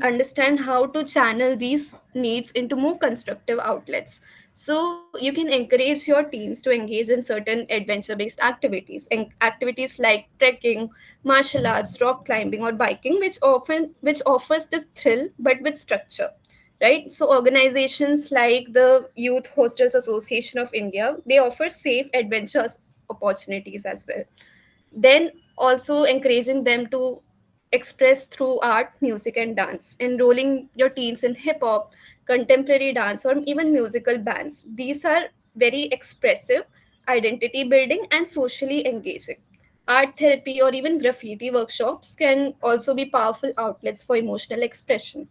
understand how to channel these needs into more constructive outlets. So, you can encourage your teens to engage in certain adventure based activities, and activities like trekking, martial arts, rock climbing, or biking, which offers this thrill but with structure. Right, so organizations like the Youth Hostels Association of India, they offer safe adventures opportunities as well. Then also encouraging them to express through art, music, and dance. Enrolling your teens in hip hop, contemporary dance, or even musical bands. These are very expressive, identity building, and socially engaging. Art therapy or even graffiti workshops can also be powerful outlets for emotional expression.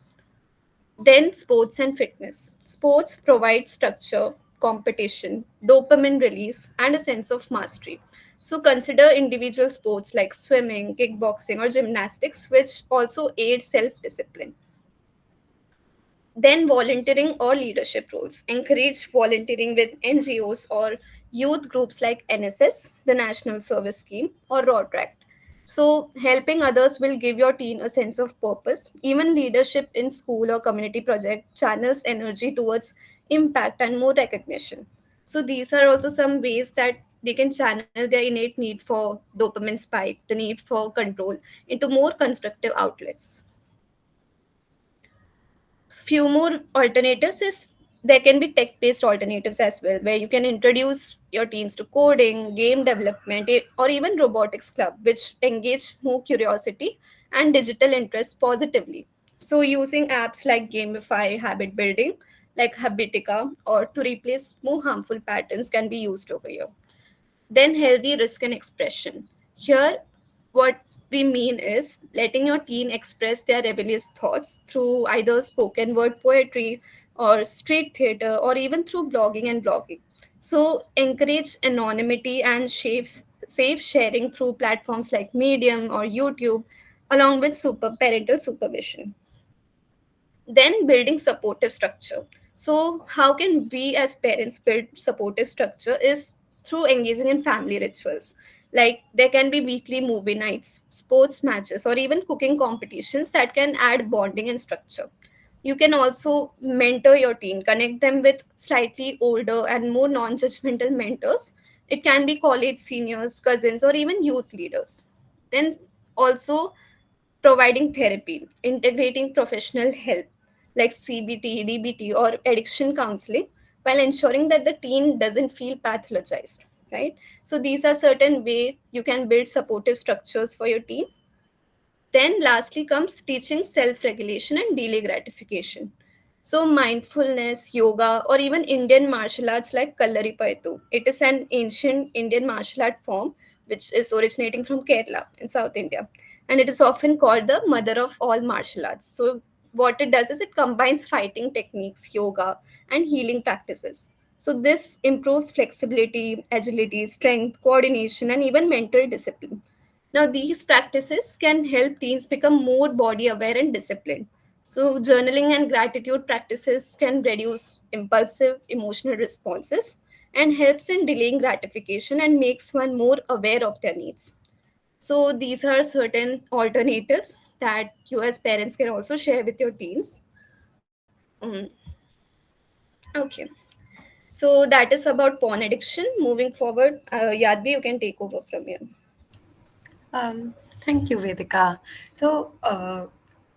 Then, sports and fitness. Sports provide structure, competition, dopamine release, and a sense of mastery. So, consider individual sports like swimming, kickboxing, or gymnastics, which also aid self discipline. Then, volunteering or leadership roles. Encourage volunteering with NGOs or youth groups like NSS, the National Service Scheme, or Rotaract. So, helping others will give your teen a sense of purpose. Even leadership in school or community project channels energy towards impact and more recognition. So, these are also some ways that they can channel their innate need for dopamine spike, the need for control, into more constructive outlets. Few more alternatives is there can be tech based alternatives as well, where you can introduce your teens to coding, game development, or even robotics club, which engage more curiosity and digital interest positively. So using apps like gamify habit building, like habitica, or to replace more harmful patterns can be used over here. Then healthy risk and expression. Here, what we mean is letting your teen express their rebellious thoughts through either spoken word poetry or street theater or even through blogging and vlogging. So encourage anonymity and safe sharing through platforms like Medium or YouTube, along with parental supervision. Then building supportive structure. So how can we as parents build supportive structure is through engaging in family rituals. Like there can be weekly movie nights, sports matches, or even cooking competitions that can add bonding and structure. You can also mentor your teen, connect them with slightly older and more non-judgmental mentors. It can be college seniors, cousins, or even youth leaders. Then also providing therapy, integrating professional help like CBT, DBT, or addiction counseling while ensuring that the teen doesn't feel pathologized, right? So these are certain way you can build supportive structures for your teen. Then, lastly, comes teaching self regulation and delay gratification. So, mindfulness, yoga, or even Indian martial arts like Kallaripayattu. It is an ancient Indian martial art form which is originating from Kerala in South India. And it is often called the mother of all martial arts. So, what it does is it combines fighting techniques, yoga, and healing practices. So, this improves flexibility, agility, strength, coordination, and even mental discipline. Now, these practices can help teens become more body aware and disciplined. So, journaling and gratitude practices can reduce impulsive emotional responses and helps in delaying gratification and makes one more aware of their needs. So, these are certain alternatives that you as parents can also share with your teens. Mm, okay. So, that is about porn addiction. Moving forward, Yadvi, you can take over from here. Thank you, Vedika. So,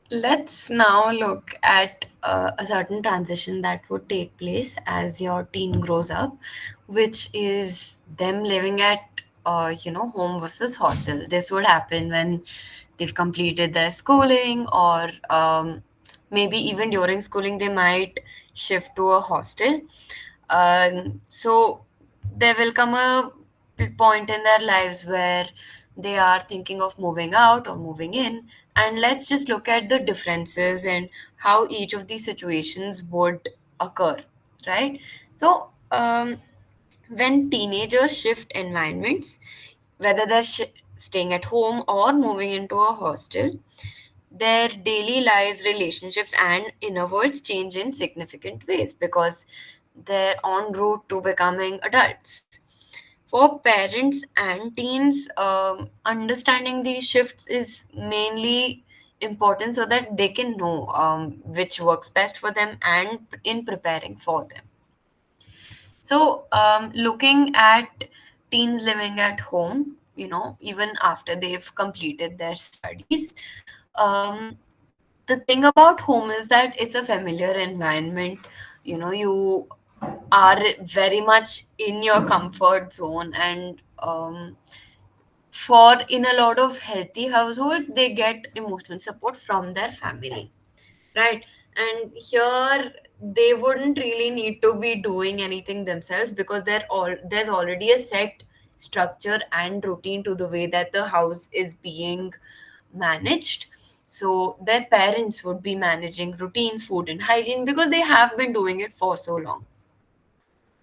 let's now look at a certain transition that would take place as your teen grows up, which is them living at, home versus hostel. This would happen when they've completed their schooling, or maybe even during schooling, they might shift to a hostel. So, there will come a point in their lives where they are thinking of moving out or moving in. And let's just look at the differences and how each of these situations would occur, right? So, when teenagers shift environments, whether they're staying at home or moving into a hostel, their daily lives, relationships, and inner worlds change in significant ways because they're en route to becoming adults. For parents and teens, understanding these shifts is mainly important so that they can know which works best for them and in preparing for them. So, looking at teens living at home, even after they've completed their studies, um, the thing about home is that it's a familiar environment. You are very much in your comfort zone, and for in a lot of healthy households, they get emotional support from their family, right? And here they wouldn't really need to be doing anything themselves because there's already a set structure and routine to the way that the house is being managed. So their parents would be managing routines, food and hygiene because they have been doing it for so long.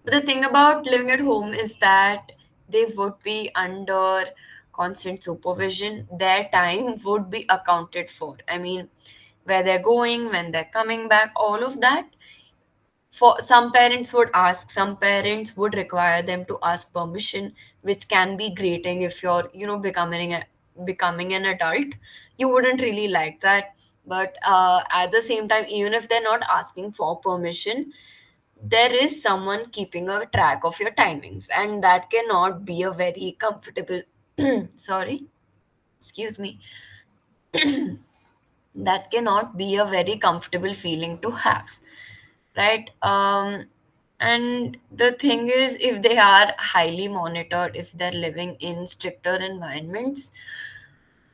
But the thing about living at home is that they would be under constant supervision. Their time would be accounted for. I mean, where they're going, when they're coming back, all of that. For some parents would ask, some parents would require them to ask permission, which can be grating if you're, becoming an adult. You wouldn't really like that. But at the same time, even if they're not asking for permission, there is someone keeping a track of your timings, and that cannot be a very comfortable sorry, excuse me, that cannot be a very comfortable feeling to have, right? And the thing is, if they are highly monitored, if they're living in stricter environments,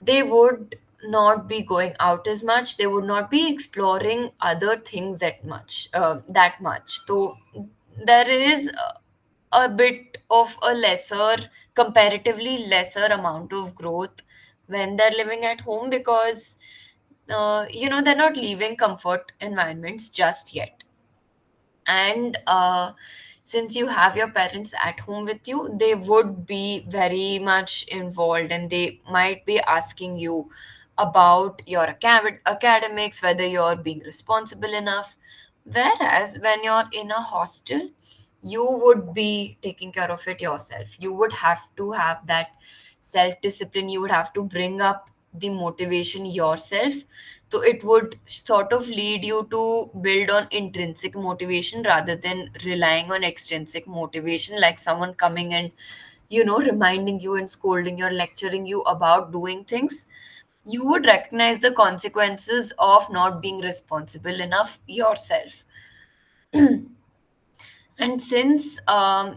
they would not be going out as much, they would not be exploring other things that much. So there is a bit of a lesser, comparatively lesser amount of growth when they're living at home because they're not leaving comfort environments just yet. And since you have your parents at home with you, they would be very much involved and they might be asking you about your academics, whether you're being responsible enough. Whereas when you're in a hostel, you would be taking care of it yourself. You would have to have that self discipline, you would have to bring up the motivation yourself. So it would sort of lead you to build on intrinsic motivation rather than relying on extrinsic motivation, like someone coming and, reminding you and scolding you or lecturing you about doing things. You would recognize the consequences of not being responsible enough yourself. And since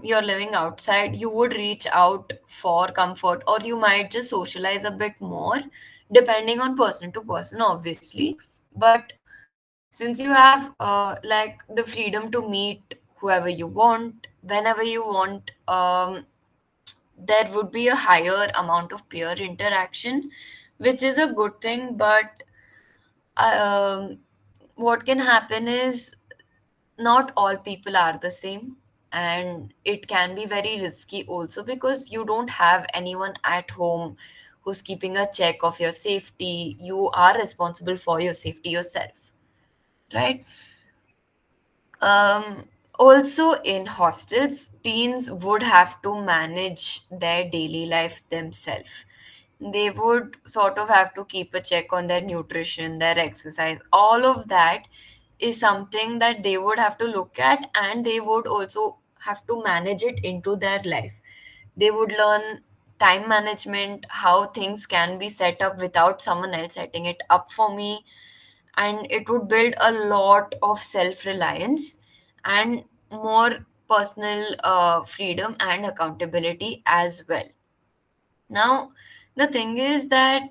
you're living outside, you would reach out for comfort, or you might just socialize a bit more, depending on person to person, obviously. But since you have like the freedom to meet whoever you want, whenever you want, there would be a higher amount of peer interaction, which is a good thing. But um, what can happen is not all people are the same, and it can be very risky also because you don't have anyone at home who's keeping a check of your safety. You are responsible for your safety yourself, right? Also, in hostels, teens would have to manage their daily life themselves. They would sort of have to keep a check on their nutrition, their exercise. All of that is something that they would have to look at, and they would also have to manage it into their life. They would learn time management, how things can be set up without someone else setting it up for me, and it would build a lot of self reliance and more personal freedom and accountability as well. Now, the thing is that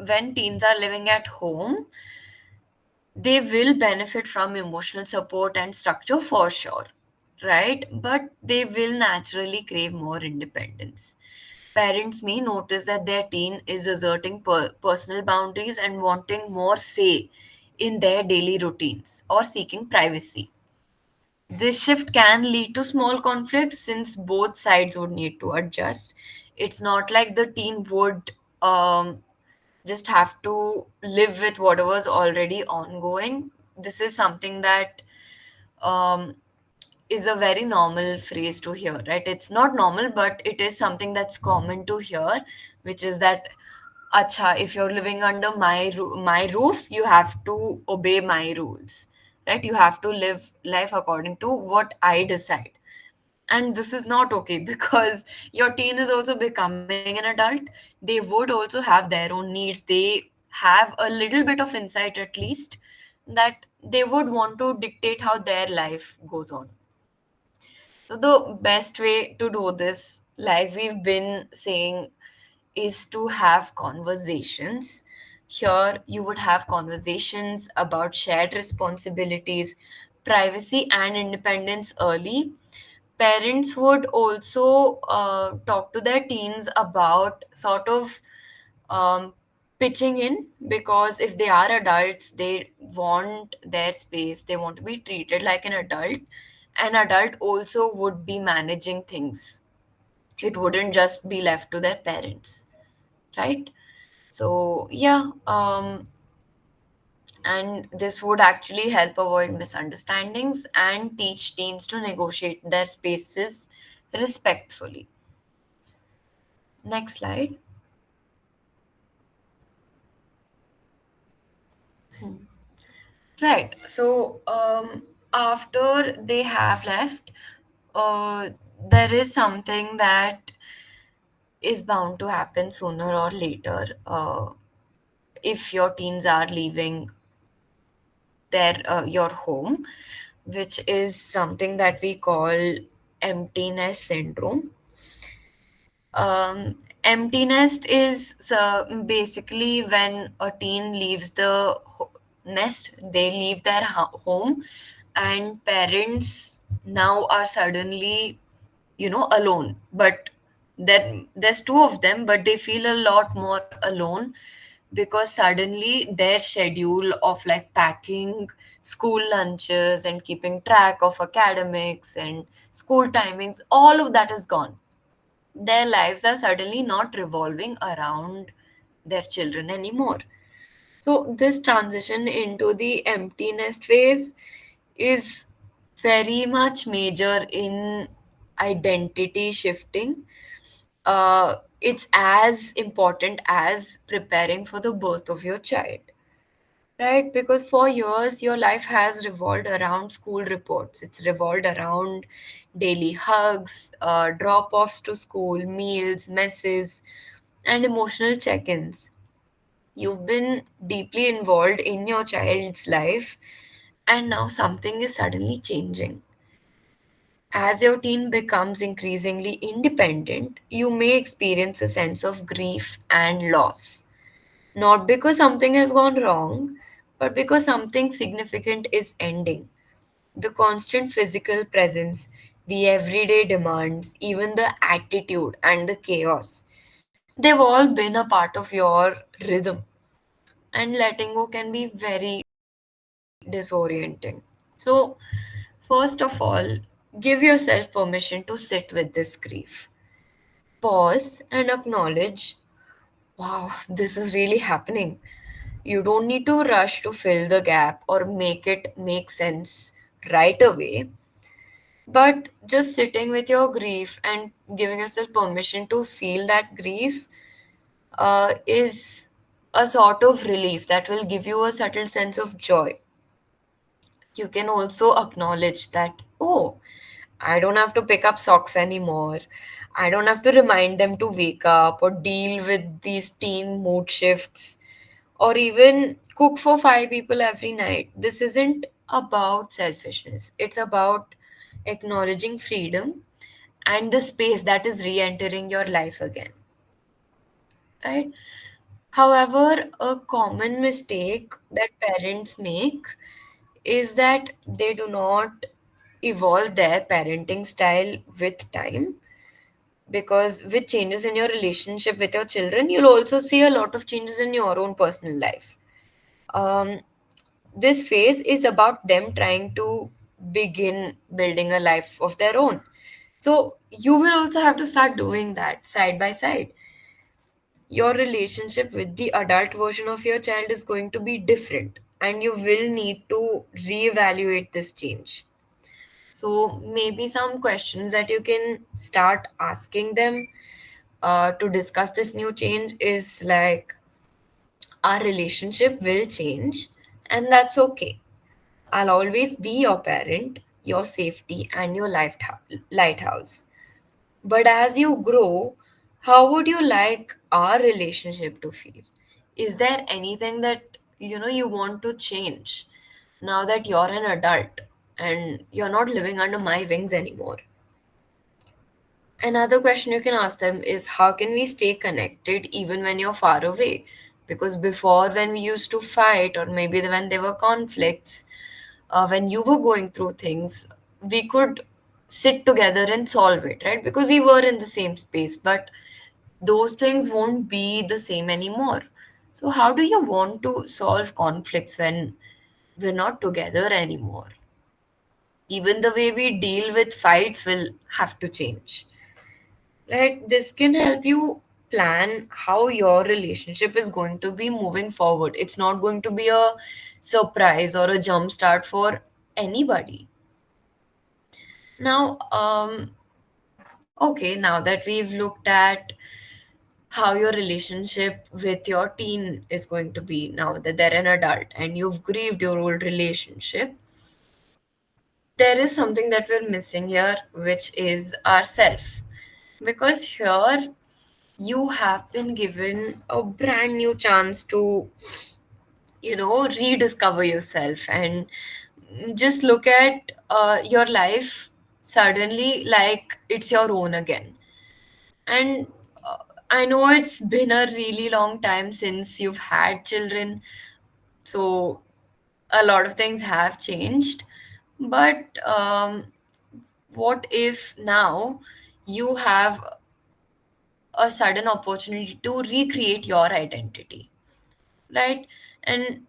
when teens are living at home, they will benefit from emotional support and structure for sure, right? But they will naturally crave more independence. Parents may notice that their teen is asserting personal boundaries and wanting more say in their daily routines or seeking privacy. This shift can lead to small conflicts since both sides would need to adjust. It's not like the teen would just have to live with whatever's already ongoing. This is something that um, is a very normal phrase to hear, right? It's not normal, but it is something that's common to hear, which is that, acha, if you're living under my roof, you have to obey my rules, right? You have to live life according to what I decide. And this is not okay because your teen is also becoming an adult. They would also have their own needs. They have a little bit of insight, at least, that they would want to dictate how their life goes on. So the best way to do this, like we've been saying, is to have conversations. Here, you would have conversations about shared responsibilities, privacy, and independence early. Parents would also talk to their teens about sort of um, pitching in, because if they are adults, they want their space, they want to be treated like an adult. An adult also would be managing things, it wouldn't just be left to their parents, right? So yeah, and this would actually help avoid misunderstandings and teach teens to negotiate their spaces respectfully. Next slide. Right. So after they have left, uh, there is something that is bound to happen sooner or later. If your teens are leaving their your home, which is something that we call emptiness syndrome. Empty nest is basically when a teen leaves the nest, they leave their home, and parents now are suddenly, alone. But there's two of them, but they feel a lot more alone because suddenly their schedule of like packing school lunches and keeping track of academics and school timings, all of that is gone. Their lives are suddenly not revolving around their children anymore. So, this transition into the empty nest phase is very much major in identity shifting. It's as important as preparing for the birth of your child, right? Because for years, your life has revolved around school reports, it's revolved around daily hugs, drop offs to school, meals, messes, and emotional check ins. You've been deeply involved in your child's life, and now something is suddenly changing. As your teen becomes increasingly independent, you may experience a sense of grief and loss. Not because something has gone wrong, but because something significant is ending. The constant physical presence, the everyday demands, even the attitude and the chaos, they've all been a part of your rhythm. And letting go can be very disorienting. So, first of all, give yourself permission to sit with this grief. Pause and acknowledge, wow, this is really happening. You don't need to rush to fill the gap or make it make sense right away. But just sitting with your grief and giving yourself permission to feel that grief is a sort of relief that will give you a subtle sense of joy. You can also acknowledge that, oh, I don't have to pick up socks anymore. I don't have to remind them to wake up or deal with these teen mood shifts or even cook for five people every night. This isn't about selfishness, it's about acknowledging freedom and the space that is re entering your life again, right? However, a common mistake that parents make is that they do not evolve their parenting style with time. because with changes in your relationship with your children, you'll also see a lot of changes in your own personal life. Um, this phase is about them trying to begin building a life of their own. So you will also have to start doing that side by side. Your relationship with the adult version of your child is going to be different, and you will need to reevaluate this change. So, maybe some questions that you can start asking them to discuss this new change is like, our relationship will change, and that's okay. I'll always be your parent, your safety, and your lighthouse. But as you grow, how would you like our relationship to feel? Is there anything that you want to change now that you're an adult and you're not living under my wings anymore? Another question you can ask them is, how can we stay connected even when you're far away? Because before, when we used to fight, or maybe when there were conflicts, when you were going through things, we could sit together and solve it, right? Because we were in the same space. But those things won't be the same anymore. So, how do you want to solve conflicts when we're not together anymore? Even the way we deal with fights will have to change, right? This can help you plan how your relationship is going to be moving forward. It's not going to be a surprise or a jump start for anybody. Now, okay, now that we've looked at how your relationship with your teen is going to be now that they're an adult and you've grieved your old relationship, there is something that we're missing here, which is ourself. Because here you have been given a brand new chance to, rediscover yourself and just look at your life suddenly like it's your own again. And uh, I know it's been a really long time since you've had children, so a lot of things have changed. But what if now you have a sudden opportunity to recreate your identity, right? And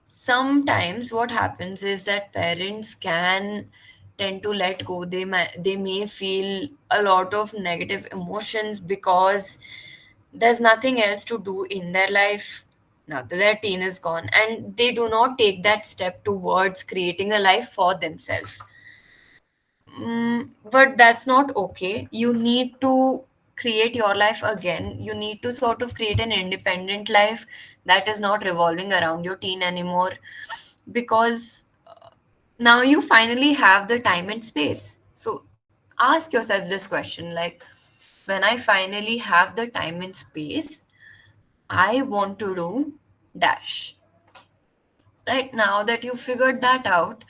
sometimes what happens is that parents can tend to let go. They may feel a lot of negative emotions because there's nothing else to do in their life now that their teen is gone, and they do not take that step towards creating a life for themselves. But that's not okay. You need to create your life again. You need to sort of create an independent life that is not revolving around your teen anymore, because now you finally have the time and space. So ask yourself this question, like, when I finally have the time and space, I want to do dash. Right now that you figured that out,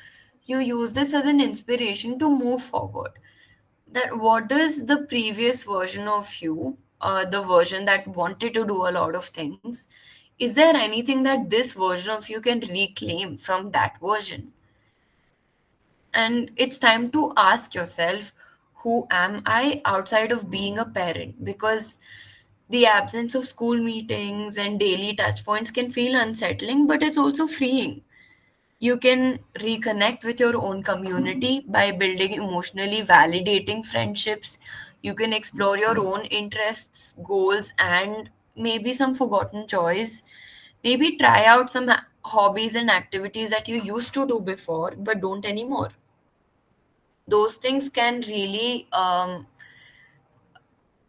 you use this as an inspiration to move forward. That what does the previous version of you, the version that wanted to do a lot of things, is there anything that this version of you can reclaim from that version? And it's time to ask yourself, who am I outside of being a parent? Because the absence of school meetings and daily touch points can feel unsettling, but it's also freeing. You can reconnect with your own community by building emotionally validating friendships. You can explore your own interests, goals, and maybe some forgotten joys. Maybe try out some hobbies and activities that you used to do before but don't anymore. Those things can really,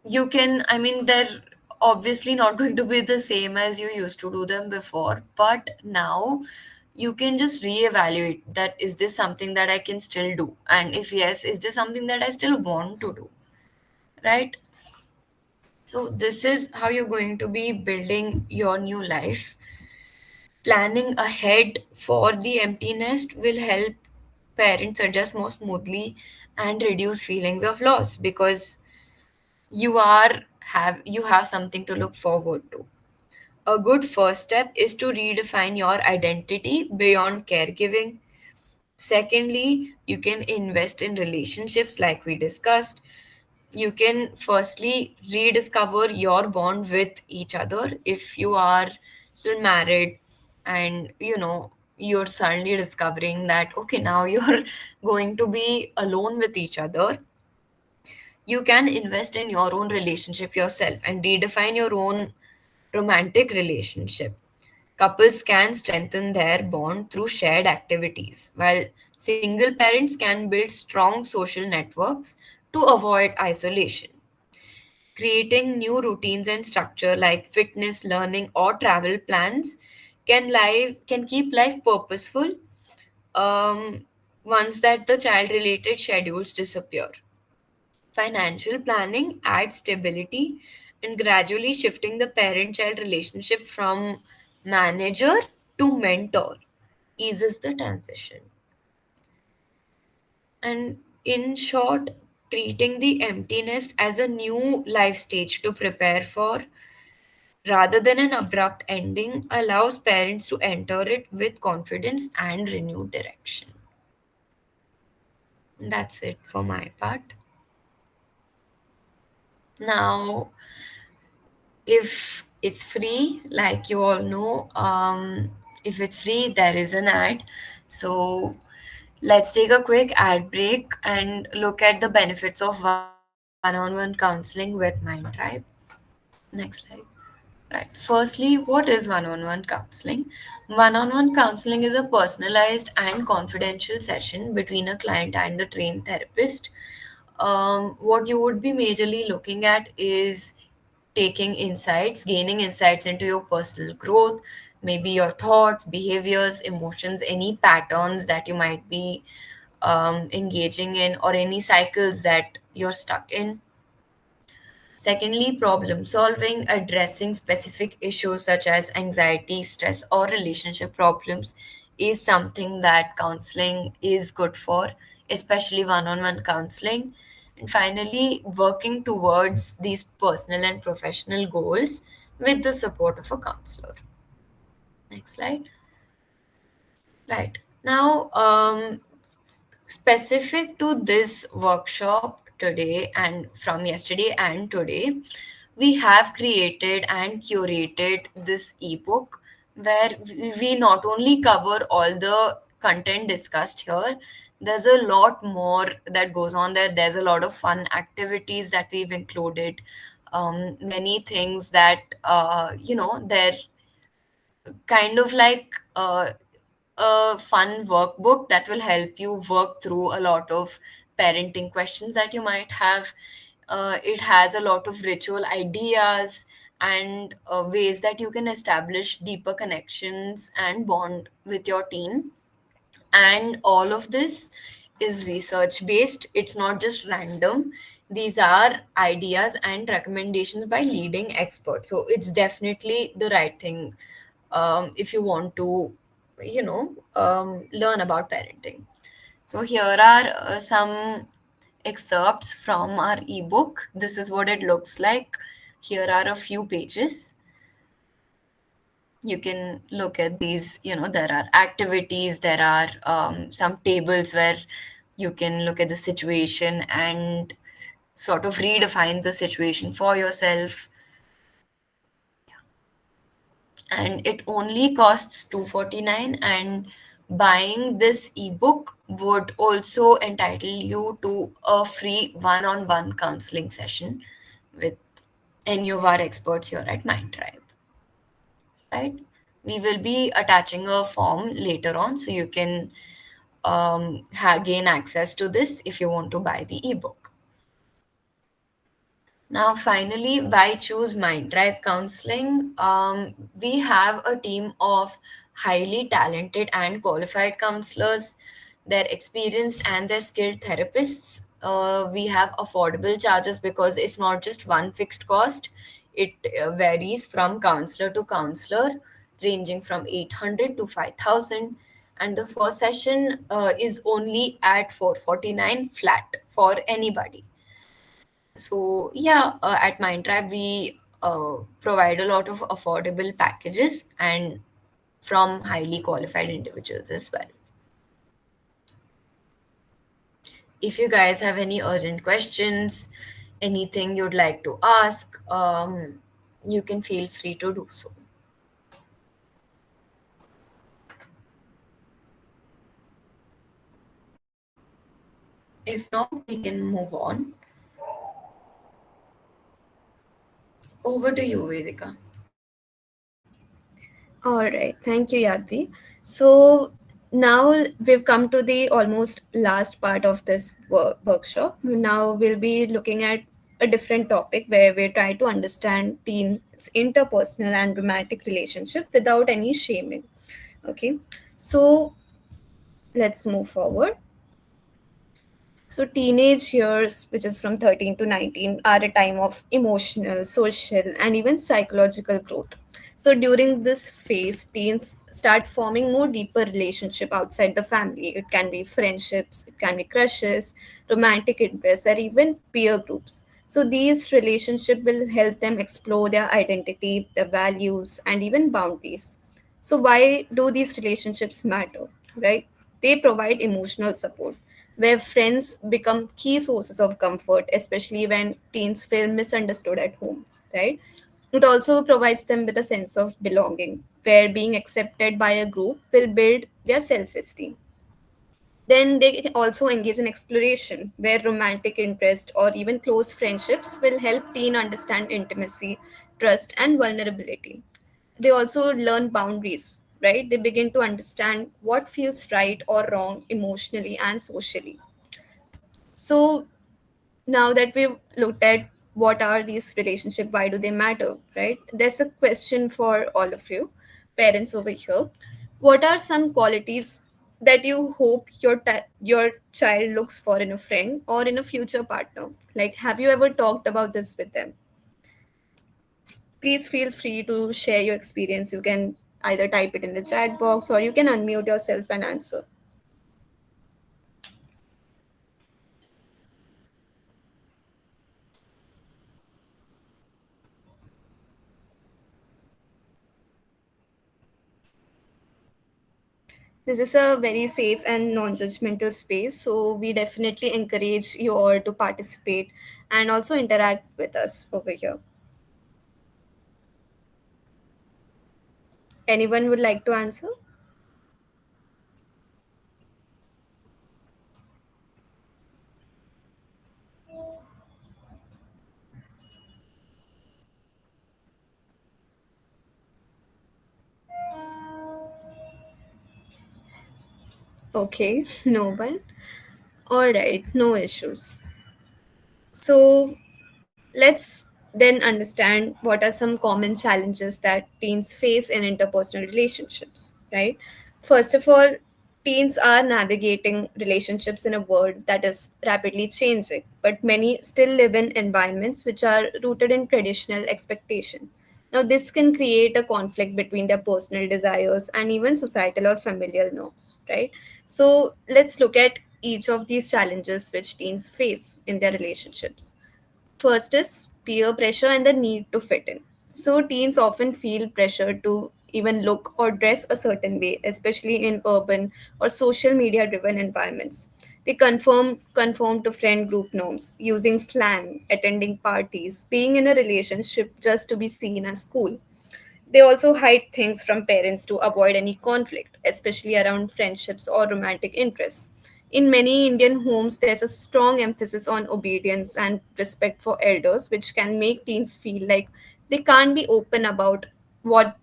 you can, I mean, they're obviously not going to be the same as you used to do them before, but now you can just reevaluate that, is this something that I can still do, and if yes, is this something that I still want to do, right? So this is how you're going to be building your new life. Planning ahead for the empty nest will help parents adjust more smoothly and reduce feelings of loss, because you have something to look forward to. A good first step is to redefine your identity beyond caregiving. Secondly, you can invest in relationships like we discussed. You can firstly rediscover your bond with each other if you are still married, and you're suddenly discovering that okay, now you're going to be alone with each other. You can invest in your own relationship yourself and redefine your own romantic relationship. Couples can strengthen their bond through shared activities, while single parents can build strong social networks to avoid isolation. Creating new routines and structure like fitness, learning, or travel plans can keep life purposeful um, once that the child related schedules disappear. Financial planning adds stability, and gradually shifting the parent child relationship from manager to mentor eases the transition. And in short, treating the empty nest as a new life stage to prepare for rather than an abrupt ending allows parents to enter it with confidence and renewed direction. That's it for my part. Now, if it's free, like you all know, if it's free, there is an ad. So let's take a quick ad break and look at the benefits of one-on-one counseling with MindTribe. Next slide. Right. Firstly, what is one-on-one counseling? One-on-one counseling is a personalized and confidential session between a client and a trained therapist. What you would be majorly looking at is gaining insights into your personal growth, maybe your thoughts, behaviors, emotions, any patterns that you might be engaging in, or any cycles that you're stuck in. Secondly, problem solving, addressing specific issues such as anxiety, stress, or relationship problems is something that counseling is good for, especially one on one counseling. And finally, working towards these personal and professional goals with the support of a counselor. Next slide. Right. Now, specific to this workshop today and from yesterday and today, we have created and curated this ebook where we not only cover all the content discussed here, there's a lot more that goes on there. There's a lot of fun activities that we've included, many things that they're kind of like a fun workbook that will help you work through a lot of parenting questions that you might have. It has a lot of ritual ideas and ways that you can establish deeper connections and bond with your teen. And all of this is research based, it's not just random. These are ideas and recommendations by leading experts, so it's definitely the right thing if you want to learn about parenting. So here are some excerpts from our ebook. This is what it looks like. Here are a few pages. You can look at these. There are activities, there are some tables where you can look at the situation and sort of redefine the situation for yourself. And it only costs 249, and buying this ebook would also entitle you to a free one-on-one counseling session with any of our experts here at MindTribe. Right? We will be attaching a form later on so you can gain access to this if you want to buy the ebook. Now, finally, why choose MindTribe Counseling? We have a team of highly talented and qualified counselors. They're experienced and they're skilled therapists. We have affordable charges because it's not just one fixed cost. It varies from counselor to counselor, ranging from 800 to 5,000. And the first session is only at 449 flat for anybody. So yeah, at MindTrap we provide a lot of affordable packages and from highly qualified individuals as well. If you guys have any urgent questions, anything you'd like to ask, you can feel free to do so. If not, we can move on. Over to you, Vedika. All right, thank you, Yadvi. So now we've come to the almost last part of this workshop. Now we'll be looking at a different topic where we try to understand teens' interpersonal and romantic relationship without any shaming. Okay, so let's move forward. So, teenage years, which is from 13 to 19, are a time of emotional, social, and even psychological growth. So, during this phase, teens start forming more deeper relationship outside the family. It can be friendships, it can be crushes, romantic interests, or even peer groups. So, these relationships will help them explore their identity, their values, and even boundaries. So, why do these relationships matter, right? They provide emotional support, where friends become key sources of comfort, especially when teens feel misunderstood at home, right? It also provides them with a sense of belonging, where being accepted by a group will build their self esteem. Then they also engage in exploration, where romantic interest or even close friendships will help teen understand intimacy, trust, and vulnerability. They also learn boundaries, right? They begin to understand what feels right or wrong emotionally and socially. So now that we've looked at what are these relationships, why do they matter, right? There's a question for all of you, parents over here. What are some qualities that you hope your child looks for in a friend or in a future partner? Like, have you ever talked about this with them? Please feel free to share your experience. You can either type it in the chat box or you can unmute yourself and answer. This is a very safe and non judgmental space, so we definitely encourage you all to participate and also interact with us over here. Anyone would like to answer? Okay, no one. All right, no issues. So let's then understand what are some common challenges that teens face in interpersonal relationships, right? First of all, teens are navigating relationships in a world that is rapidly changing, but many still live in environments which are rooted in traditional expectation. Now, this can create a conflict between their personal desires and even societal or familial norms, right? So, let's look at each of these challenges which teens face in their relationships. First is peer pressure and the need to fit in. So, teens often feel pressure to even look or dress a certain way, especially in urban or social media driven environments. They conform to friend group norms, using slang, attending parties, being in a relationship just to be seen as cool. They also hide things from parents to avoid any conflict, especially around friendships or romantic interests. In many Indian homes, there's a strong emphasis on obedience and respect for elders, which can make teens feel like they can't be open what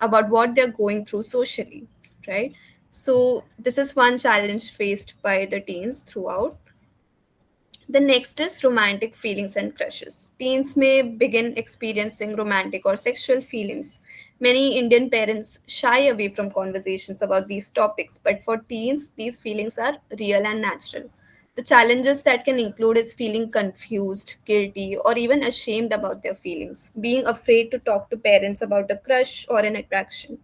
about what they're going through socially, right? So this is one challenge faced by the teens throughout. The next is romantic feelings and crushes. Teens may begin experiencing romantic or sexual feelings. Many Indian parents shy away from conversations about these topics, but for teens, these feelings are real and natural. The challenges that can include is feeling confused, guilty, or even ashamed about their feelings, being afraid to talk to parents about a crush or an attraction,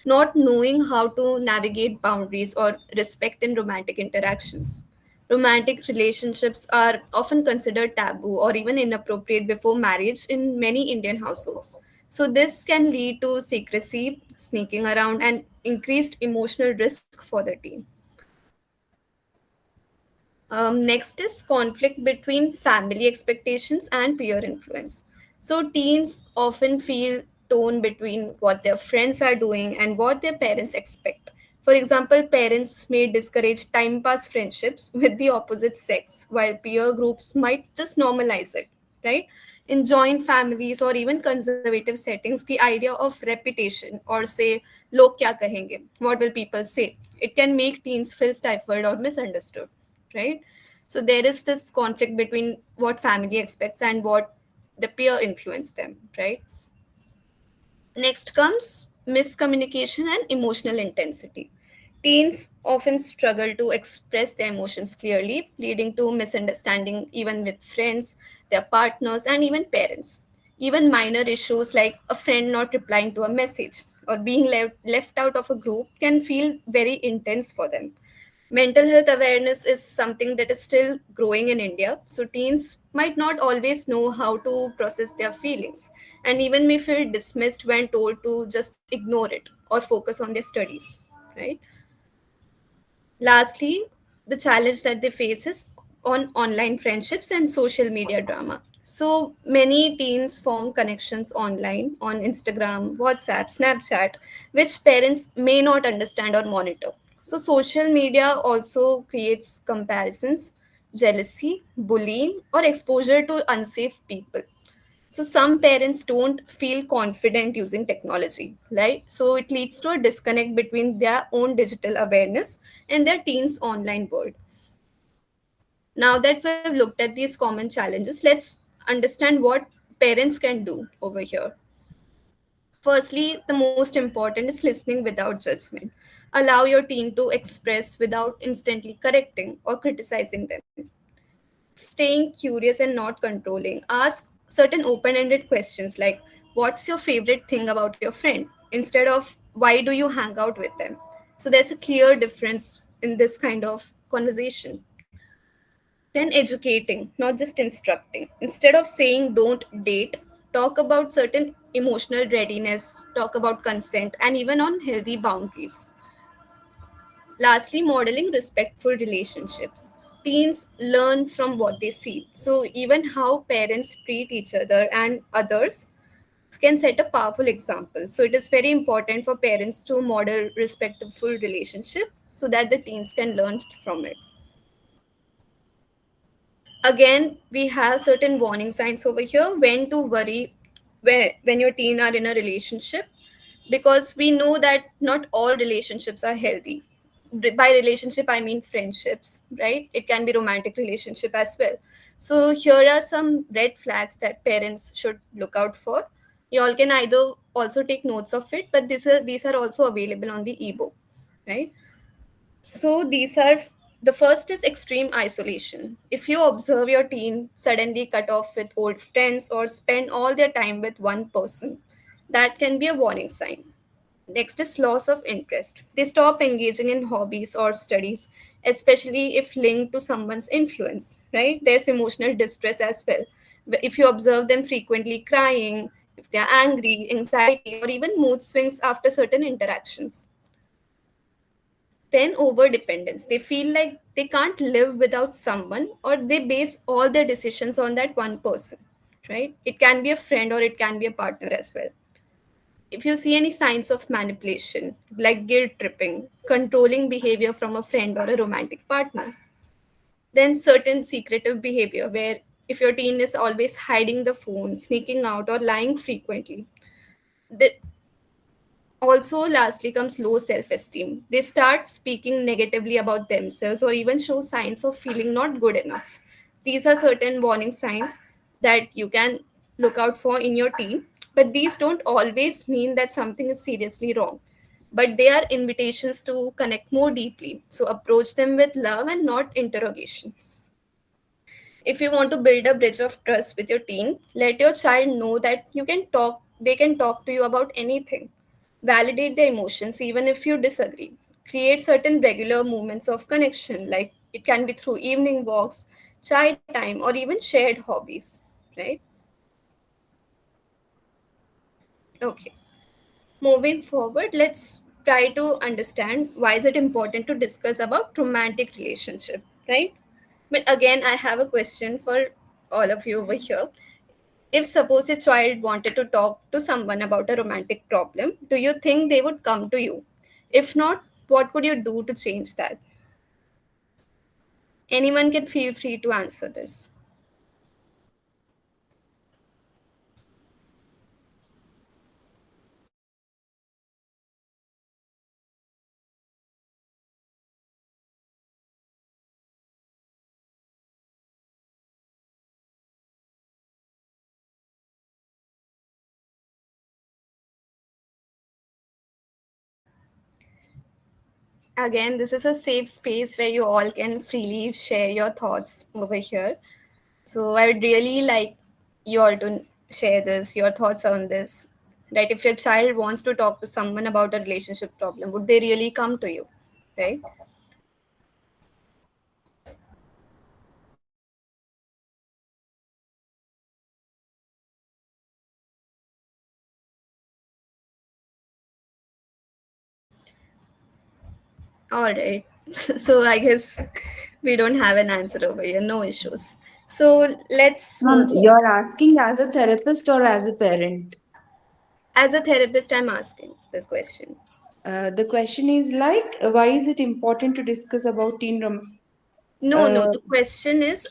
not knowing how to navigate boundaries or respect in romantic interactions. Romantic relationships are often considered taboo or even inappropriate before marriage in many Indian households. So, this can lead to secrecy, sneaking around, and increased emotional risk for the teen. Next is conflict between family expectations and peer influence. So, teens often feel torn between what their friends are doing and what their parents expect. For example, parents may discourage time pass friendships with the opposite sex, while peer groups might just normalize it, right? In joint families or even conservative settings, the idea of reputation or say, log kya kahenge, what will people say, it can make teens feel stifled or misunderstood, right? So there is this conflict between what family expects and what the peer influence them, right? Next comes miscommunication and emotional intensity. Teens often struggle to express their emotions clearly, leading to misunderstanding even with friends, their partners, and even parents. Even minor issues like a friend not replying to a message or being left out of a group can feel very intense for them. Mental health awareness is something that is still growing in India, so teens might not always know how to process their feelings and even may feel dismissed when told to just ignore it or focus on their studies, right? Lastly, the challenge that they face is on online friendships and social media drama. So many teens form connections online on Instagram, WhatsApp, Snapchat, which parents may not understand or monitor. So social media also creates comparisons, jealousy, bullying, or exposure to unsafe people. So some parents don't feel confident using technology, right? So it leads to a disconnect between their own digital awareness and their teens online world. Now that we've looked at these common challenges, let's understand what parents can do over here. Firstly, the most important is listening without judgment. Allow your teen to express without instantly correcting or criticizing them. Staying curious and not controlling. Ask certain open ended questions like, what's your favorite thing about your friend? Instead of, why do you hang out with them? So there's a clear difference in this kind of conversation. Then educating, not just instructing. Instead of saying don't date, talk about certain emotional readiness, talk about consent, and even on healthy boundaries. Lastly, modeling respectful relationships. Teens learn from what they see. So, even how parents treat each other and others can set a powerful example. So, it is very important for parents to model respectful relationship so that the teens can learn from it. Again, we have certain warning signs over here when to worry when your teen are in a relationship, because we know that not all relationships are healthy. By relationship I mean friendships, right? It can be romantic relationship as well. So here are some red flags that parents should look out for. You all can either also take notes of it, but these are also available on the ebook, right? So these are, the first is extreme isolation. If you observe your teen suddenly cut off with old friends or spend all their time with one person, that can be a warning sign. Next is loss of interest. They stop engaging in hobbies or studies, especially if linked to someone's influence, right? There's emotional distress as well. If you observe them frequently crying, if they're angry, anxiety, or even mood swings after certain interactions. Then over dependence. They feel like they can't live without someone, or they base all their decisions on that one person, right? It can be a friend or it can be a partner as well. If you see any signs of manipulation, like guilt tripping, controlling behavior from a friend or a romantic partner, then certain secretive behavior where if your teen is always hiding the phone, sneaking out, or lying frequently, the, also, lastly, comes low self esteem. They start speaking negatively about themselves or even show signs of feeling not good enough. These are certain warning signs that you can look out for in your teen, but these don't always mean that something is seriously wrong. But they are invitations to connect more deeply. So, approach them with love and not interrogation. If you want to build a bridge of trust with your teen, let your child know that they can talk to you about anything. Validate their emotions even if you disagree. Create certain regular moments of connection, like it can be through evening walks, chai time, or even shared hobbies, right? Okay. Moving forward, let's try to understand why is it important to discuss about romantic relationship, right? But again, I have a question for all of you over here. If suppose a child wanted to talk to someone about a romantic problem, do you think they would come to you? If not, what could you do to change that? Anyone can feel free to answer this. Again, this is a safe space where you all can freely share your thoughts over here. So I would really like you all to share this, your thoughts on this. Right? If your child wants to talk to someone about a relationship problem, would they really come to you? Right? All right. So I guess we don't have an answer over here. No issues. So let's move on. You're asking as a therapist or as a parent? As a therapist, I'm asking this question. The question is like, why is it important to discuss about No, no. uh, The question is,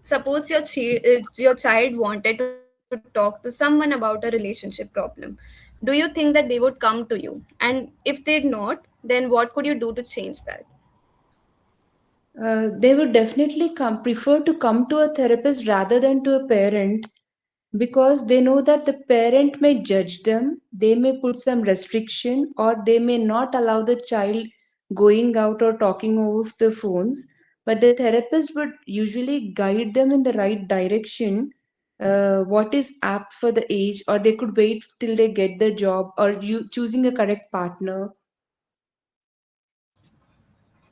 suppose your child wanted to talk to someone about a relationship problem. Do you think that they would come to you? And if they're not, then what could you do to change that? they would definitely prefer to come to a therapist rather than to a parent, because they know that the parent may judge them, they may put some restriction, or they may not allow the child going out or talking over the phones. But the therapist would usually guide them in the right direction, what is apt for the age, or they could wait till they get the job, or you choosing a correct partner.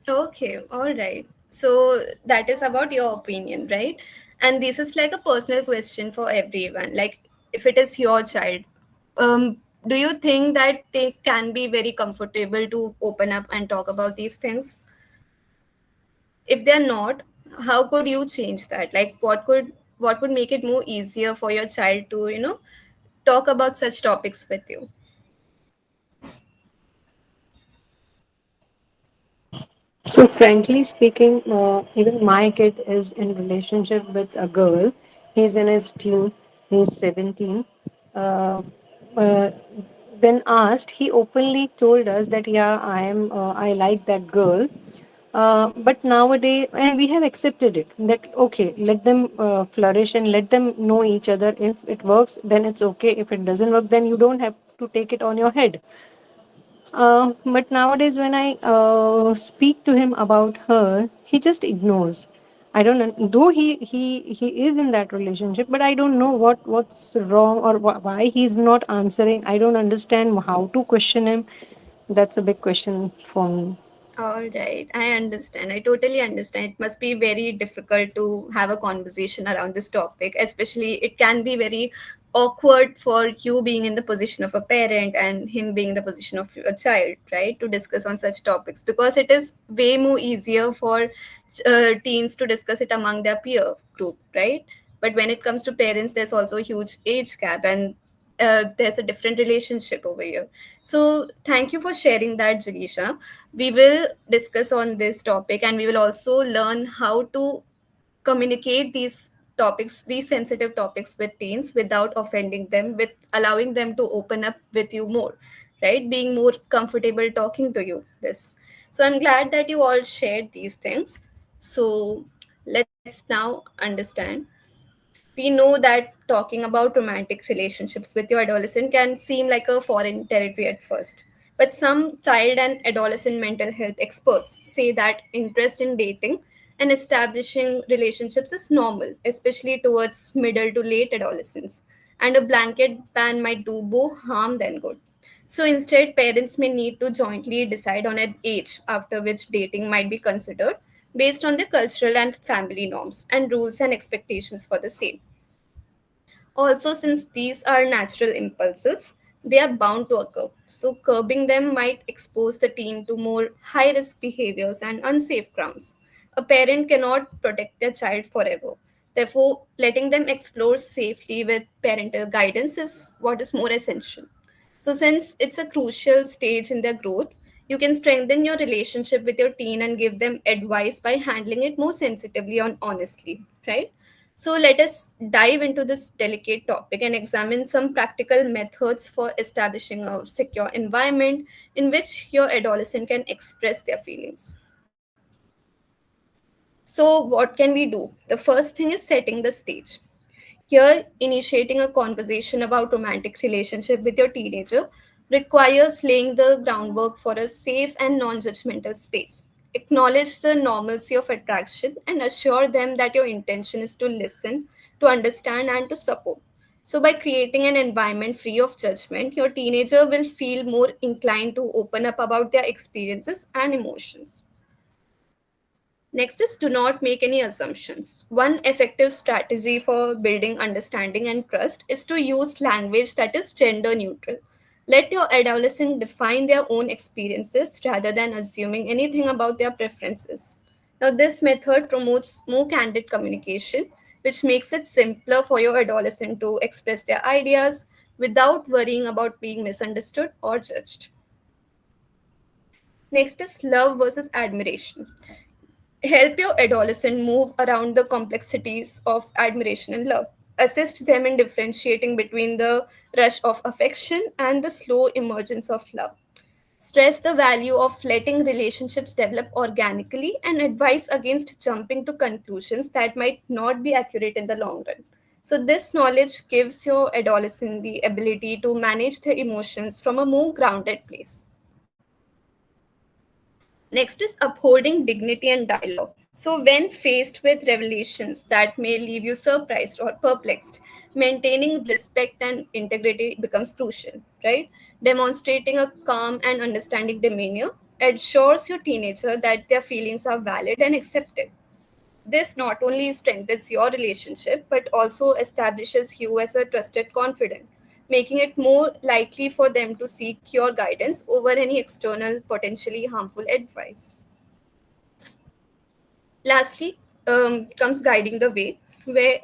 Okay, all right. So that is about your opinion, right? And this is like a personal question for everyone. Like, if it is your child, do you think that they can be very comfortable to open up and talk about these things? If they're not, how could you change that? Like, what would make it more easier for your child to, talk about such topics with you? So frankly speaking, even my kid is in relationship with a girl. He's in his teen. He's 17. Uh, uh, when asked, he openly told us that yeah, I like that girl. But nowadays, and we have accepted it that okay, let them flourish and let them know each other. If it works, then it's okay. If it doesn't work, then you don't have to take it on your head. But nowadays, when I speak to him about her, he just ignores. I don't know. Though he is in that relationship, but I don't know what's wrong or why he's not answering. I don't understand how to question him. That's a big question for me. All right, I understand. I totally understand. It must be very difficult to have a conversation around this topic, especially it can be very awkward for you being in the position of a parent and him being in the position of a child, right? To discuss on such topics because it is way more easier for teens to discuss it among their peer group, right? But when it comes to parents, there's also a huge age gap and there's a different relationship over here. So thank you for sharing that, Jagisha. We will discuss on this topic and we will also learn how to communicate these topics, these sensitive topics with teens without offending them, with allowing them to open up with you more, right? Being more comfortable talking to you. This. So I'm glad that you all shared these things. So let's now understand. We know that talking about romantic relationships with your adolescent can seem like a foreign territory at first. But some child and adolescent mental health experts say that interest in dating and establishing relationships is normal, especially towards middle to late adolescence. And a blanket ban might do more harm than good. So instead, parents may need to jointly decide on an age after which dating might be considered based on the cultural and family norms and rules and expectations for the same. Also, since these are natural impulses, they are bound to occur. So, curbing them might expose the teen to more high risk behaviors and unsafe grounds. A parent cannot protect their child forever. Therefore, letting them explore safely with parental guidance is what is more essential. So, since it's a crucial stage in their growth, you can strengthen your relationship with your teen and give them advice by handling it more sensitively and honestly, right? So, let us dive into this delicate topic and examine some practical methods for establishing a secure environment in which your adolescent can express their feelings. So, what can we do? The first thing is setting the stage. Here, initiating a conversation about romantic relationship with your teenager requires laying the groundwork for a safe and non-judgmental space. Acknowledge the normalcy of attraction and assure them that your intention is to listen, to understand, and to support. So, by creating an environment free of judgment, your teenager will feel more inclined to open up about their experiences and emotions. Next is do not make any assumptions. One effective strategy for building understanding and trust is to use language that is gender neutral. Let your adolescent define their own experiences rather than assuming anything about their preferences. Now, this method promotes more candid communication, which makes it simpler for your adolescent to express their ideas without worrying about being misunderstood or judged. Next is love versus admiration. Help your adolescent move around the complexities of admiration and love. Assist them in differentiating between the rush of affection and the slow emergence of love. Stress the value of letting relationships develop organically and advise against jumping to conclusions that might not be accurate in the long run. So, this knowledge gives your adolescent the ability to manage their emotions from a more grounded place. Next is upholding dignity and dialogue. So, when faced with revelations that may leave you surprised or perplexed, maintaining respect and integrity becomes crucial, right? Demonstrating a calm and understanding demeanor assures your teenager that their feelings are valid and accepted. This not only strengthens your relationship but also establishes you as a trusted confidant, making it more likely for them to seek your guidance over any external, potentially harmful advice. Lastly, comes guiding the way, where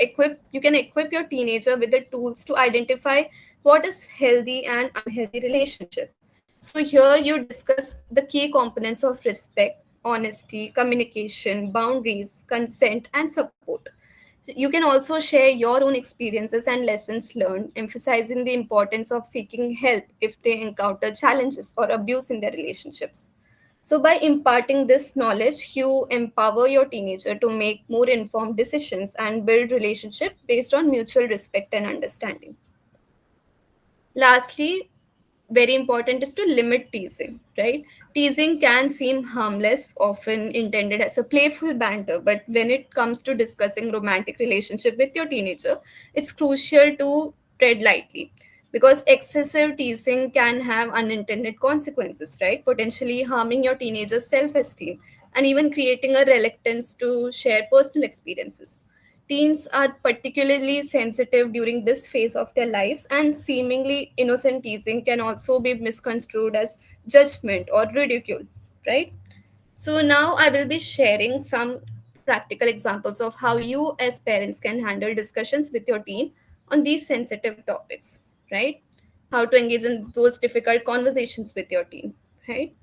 you can equip your teenager with the tools to identify what is healthy and unhealthy relationship. So here you discuss the key components of respect, honesty, communication, boundaries, consent, and support. You can also share your own experiences and lessons learned, emphasizing the importance of seeking help if they encounter challenges or abuse in their relationships. So, by imparting this knowledge, you empower your teenager to make more informed decisions and build relationship based on mutual respect and understanding. Lastly, very important is to limit teasing, right? Teasing can seem harmless, often intended as a playful banter, but when it comes to discussing romantic relationship with your teenager, it's crucial to tread lightly because excessive teasing can have unintended consequences, right? Potentially harming your teenager's self-esteem and even creating a reluctance to share personal experiences. Teens are particularly sensitive during this phase of their lives, and seemingly innocent teasing can also be misconstrued as judgment or ridicule, right? So, now I will be sharing some practical examples of how you, as parents, can handle discussions with your teen on these sensitive topics, right? How to engage in those difficult conversations with your teen, right?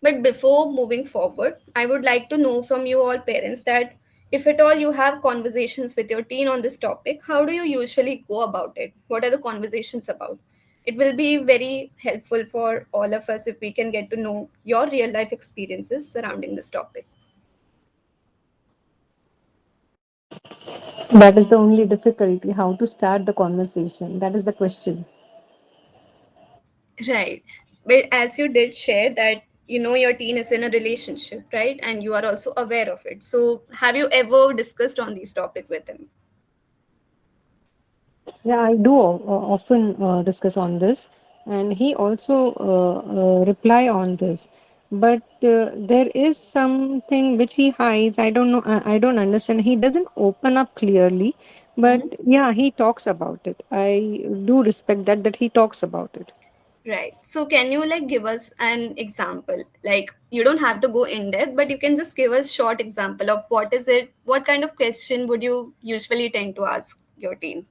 But before moving forward, I would like to know from you all parents that if at all you have conversations with your teen on this topic, how do you usually go about it? What are the conversations about? It will be very helpful for all of us if we can get to know your real life experiences surrounding this topic. That is the only difficulty, how to start the conversation. That is the question. Right. But as you did share that your teen is in a relationship, right? And you are also aware of it. So have you ever discussed on this topic with him? Yeah, I do often discuss on this, and he also reply on this. But there is something which he hides. I don't know. I don't understand. He doesn't open up clearly, but Mhm. yeah, he talks about it. I do respect that he talks about it. Right. So can you like give us an example? Like you don't have to go in depth, but you can just give us short example of what is it, what kind of question would you usually tend to ask your teen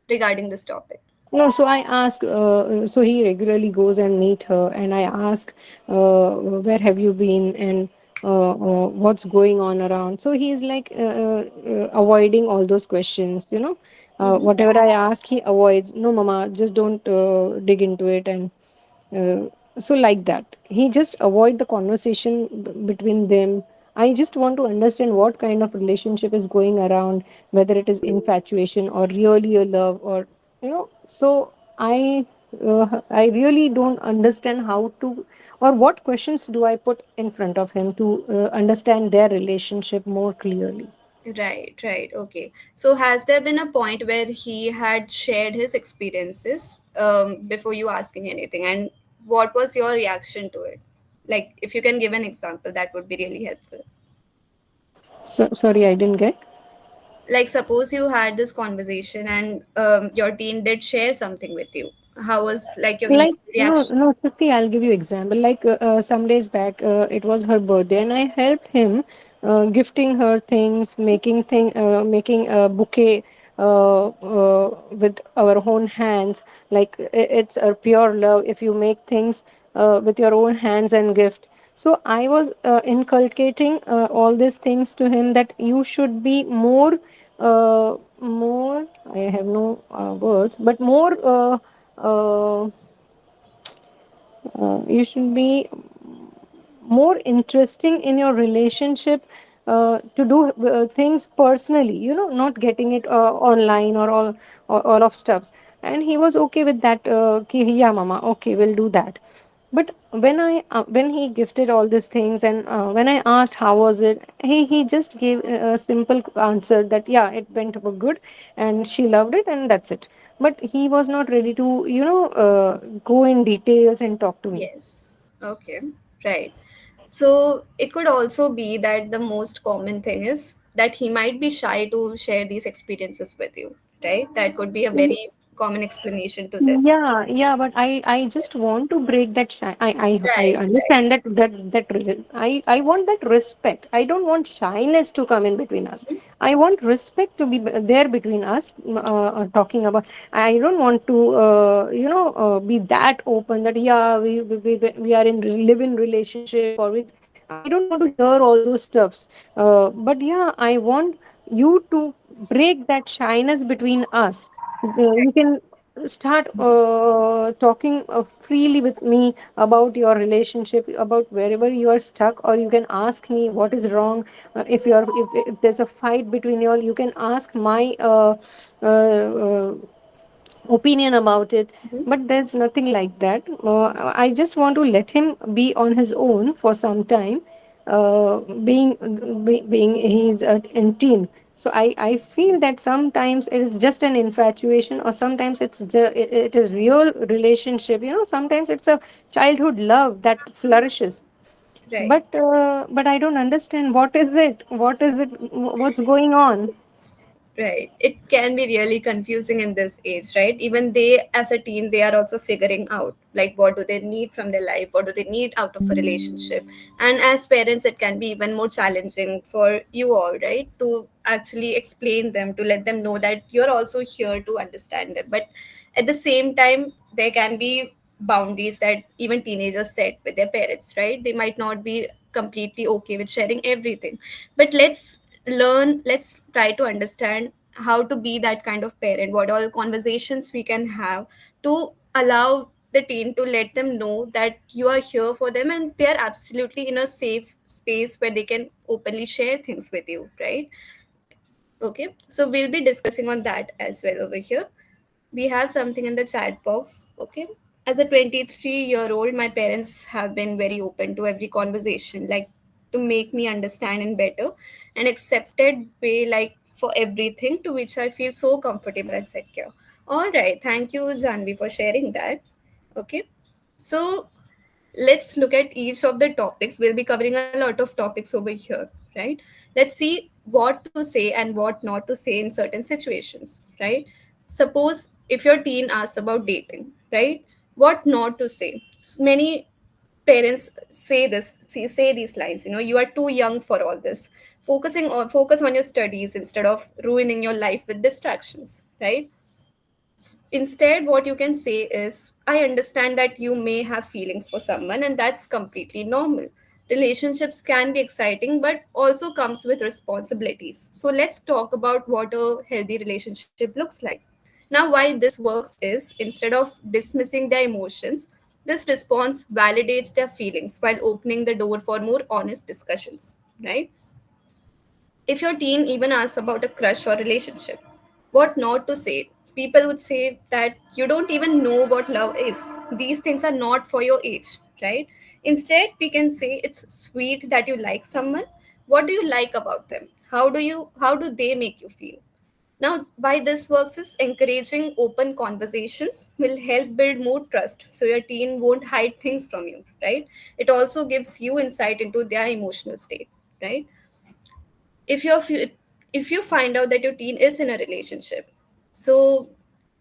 regarding this topic? No, so I ask, so he regularly goes and meet her, and I ask, where have you been, and what's going on around. So he's like avoiding all those questions, you know. Mm-hmm. Whatever I ask, he avoids. No, mama, just don't dig into it, and so like that he just avoid the conversation between them. I just want to understand what kind of relationship is going around, whether it is infatuation or really a love, or you know. So I really don't understand how to, or what questions do I put in front of him to understand their relationship more clearly. Right, right. Okay. So has there been a point where he had shared his experiences before you asking anything? And what was your reaction to it? Like, if you can give an example, that would be really helpful. So sorry, I didn't get. Like, suppose you had this conversation and your teen did share something with you. How was like your Like, initial no, reaction? no, so see, I'll give you example. Like some days back, it was her birthday, and I helped him, gifting her things, making a bouquet with our own hands. Like it's a pure love if you make things with your own hands and gift. So I was inculcating all these things to him, that you should be more. I have no words, but more. You should be more interesting in your relationship, to do things personally, you know, not getting it online or all of stuffs. And he was okay with that, ki, yeah mama, okay, we'll do that. But when he gifted all these things, and when I asked how was it, he just gave a simple answer that yeah, it went good, and she loved it, and that's it. But he was not ready to, you know, go in details and talk to me. Yes. Okay. Right. So it could also be that the most common thing is that he might be shy to share these experiences with you, right? That could be a very common explanation to this. Yeah, yeah, but I just want to break that I Right, right. understand I want that respect. I don't want shyness to come in between us. I want respect to be there between us, talking about. I don't want to be that open that yeah, we are in live in relationship, or with. I don't want to hear all those stuffs. But yeah, I want you to break that shyness between us. You can start talking freely with me about your relationship, about wherever you are stuck, or you can ask me what is wrong. If there's a fight between you all, you can ask my opinion about it. Mhm. But there's nothing like that. I just want to let him be on his own for some time, being he's in teen. So I feel that sometimes it is just an infatuation, or sometimes it is real relationship, you know. Sometimes it's a childhood love that flourishes. Right. But I don't understand what's going on. Right. It can be really confusing in this age, right? Even they, as a teen, they are also figuring out like what do they need from their life, what do they need out of a relationship. And as parents, it can be even more challenging for you all, right? To actually explain them, to let them know that you're also here to understand them. But at the same time, there can be boundaries that even teenagers set with their parents, right? They might not be completely okay with sharing everything. But let's try to understand how to be that kind of parent, what all conversations we can have to allow the teen to let them know that you are here for them and they are absolutely in a safe space where they can openly share things with you, right? Okay, so we'll be discussing on that as well over here. We have something in the chat box. Okay, as a 23-year-old, my parents have been very open to every conversation, like to make me understand and better and accepted way, like for everything, to which I feel so comfortable and secure. All right, thank you, Janvi, for sharing that. Okay, so let's look at each of the topics. We'll be covering a lot of topics over here, right? Let's see what to say and what not to say in certain situations, right? Suppose if your teen asks about dating, right? What not to say. Many parents say say these lines, you are too young for all this. Focus on your studies instead of ruining your life with distractions, right? Instead, what you can say is, I understand that you may have feelings for someone, and that's completely normal. Relationships can be exciting, but also comes with responsibilities. So let's talk about what a healthy relationship looks like. Now, why this works is, instead of dismissing their emotions, this response validates their feelings while opening the door for more honest discussions, right? If your teen even asks about a crush or relationship, what not to say? People would say that you don't even know what love is. These things are not for your age, right? Instead, we can say it's sweet that you like someone. What do you like about them? How do they make you feel? Now, why this works is, encouraging open conversations will help build more trust. So your teen won't hide things from you, right? It also gives you insight into their emotional state, right? if you're if you find out that your teen is in a relationship, so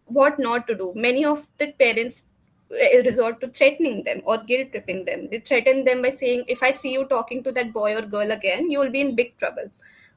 what not to do? Many of the parents resort to threatening them or guilt tripping them. They threaten them by saying, if I see you talking to that boy or girl again, you will be in big trouble.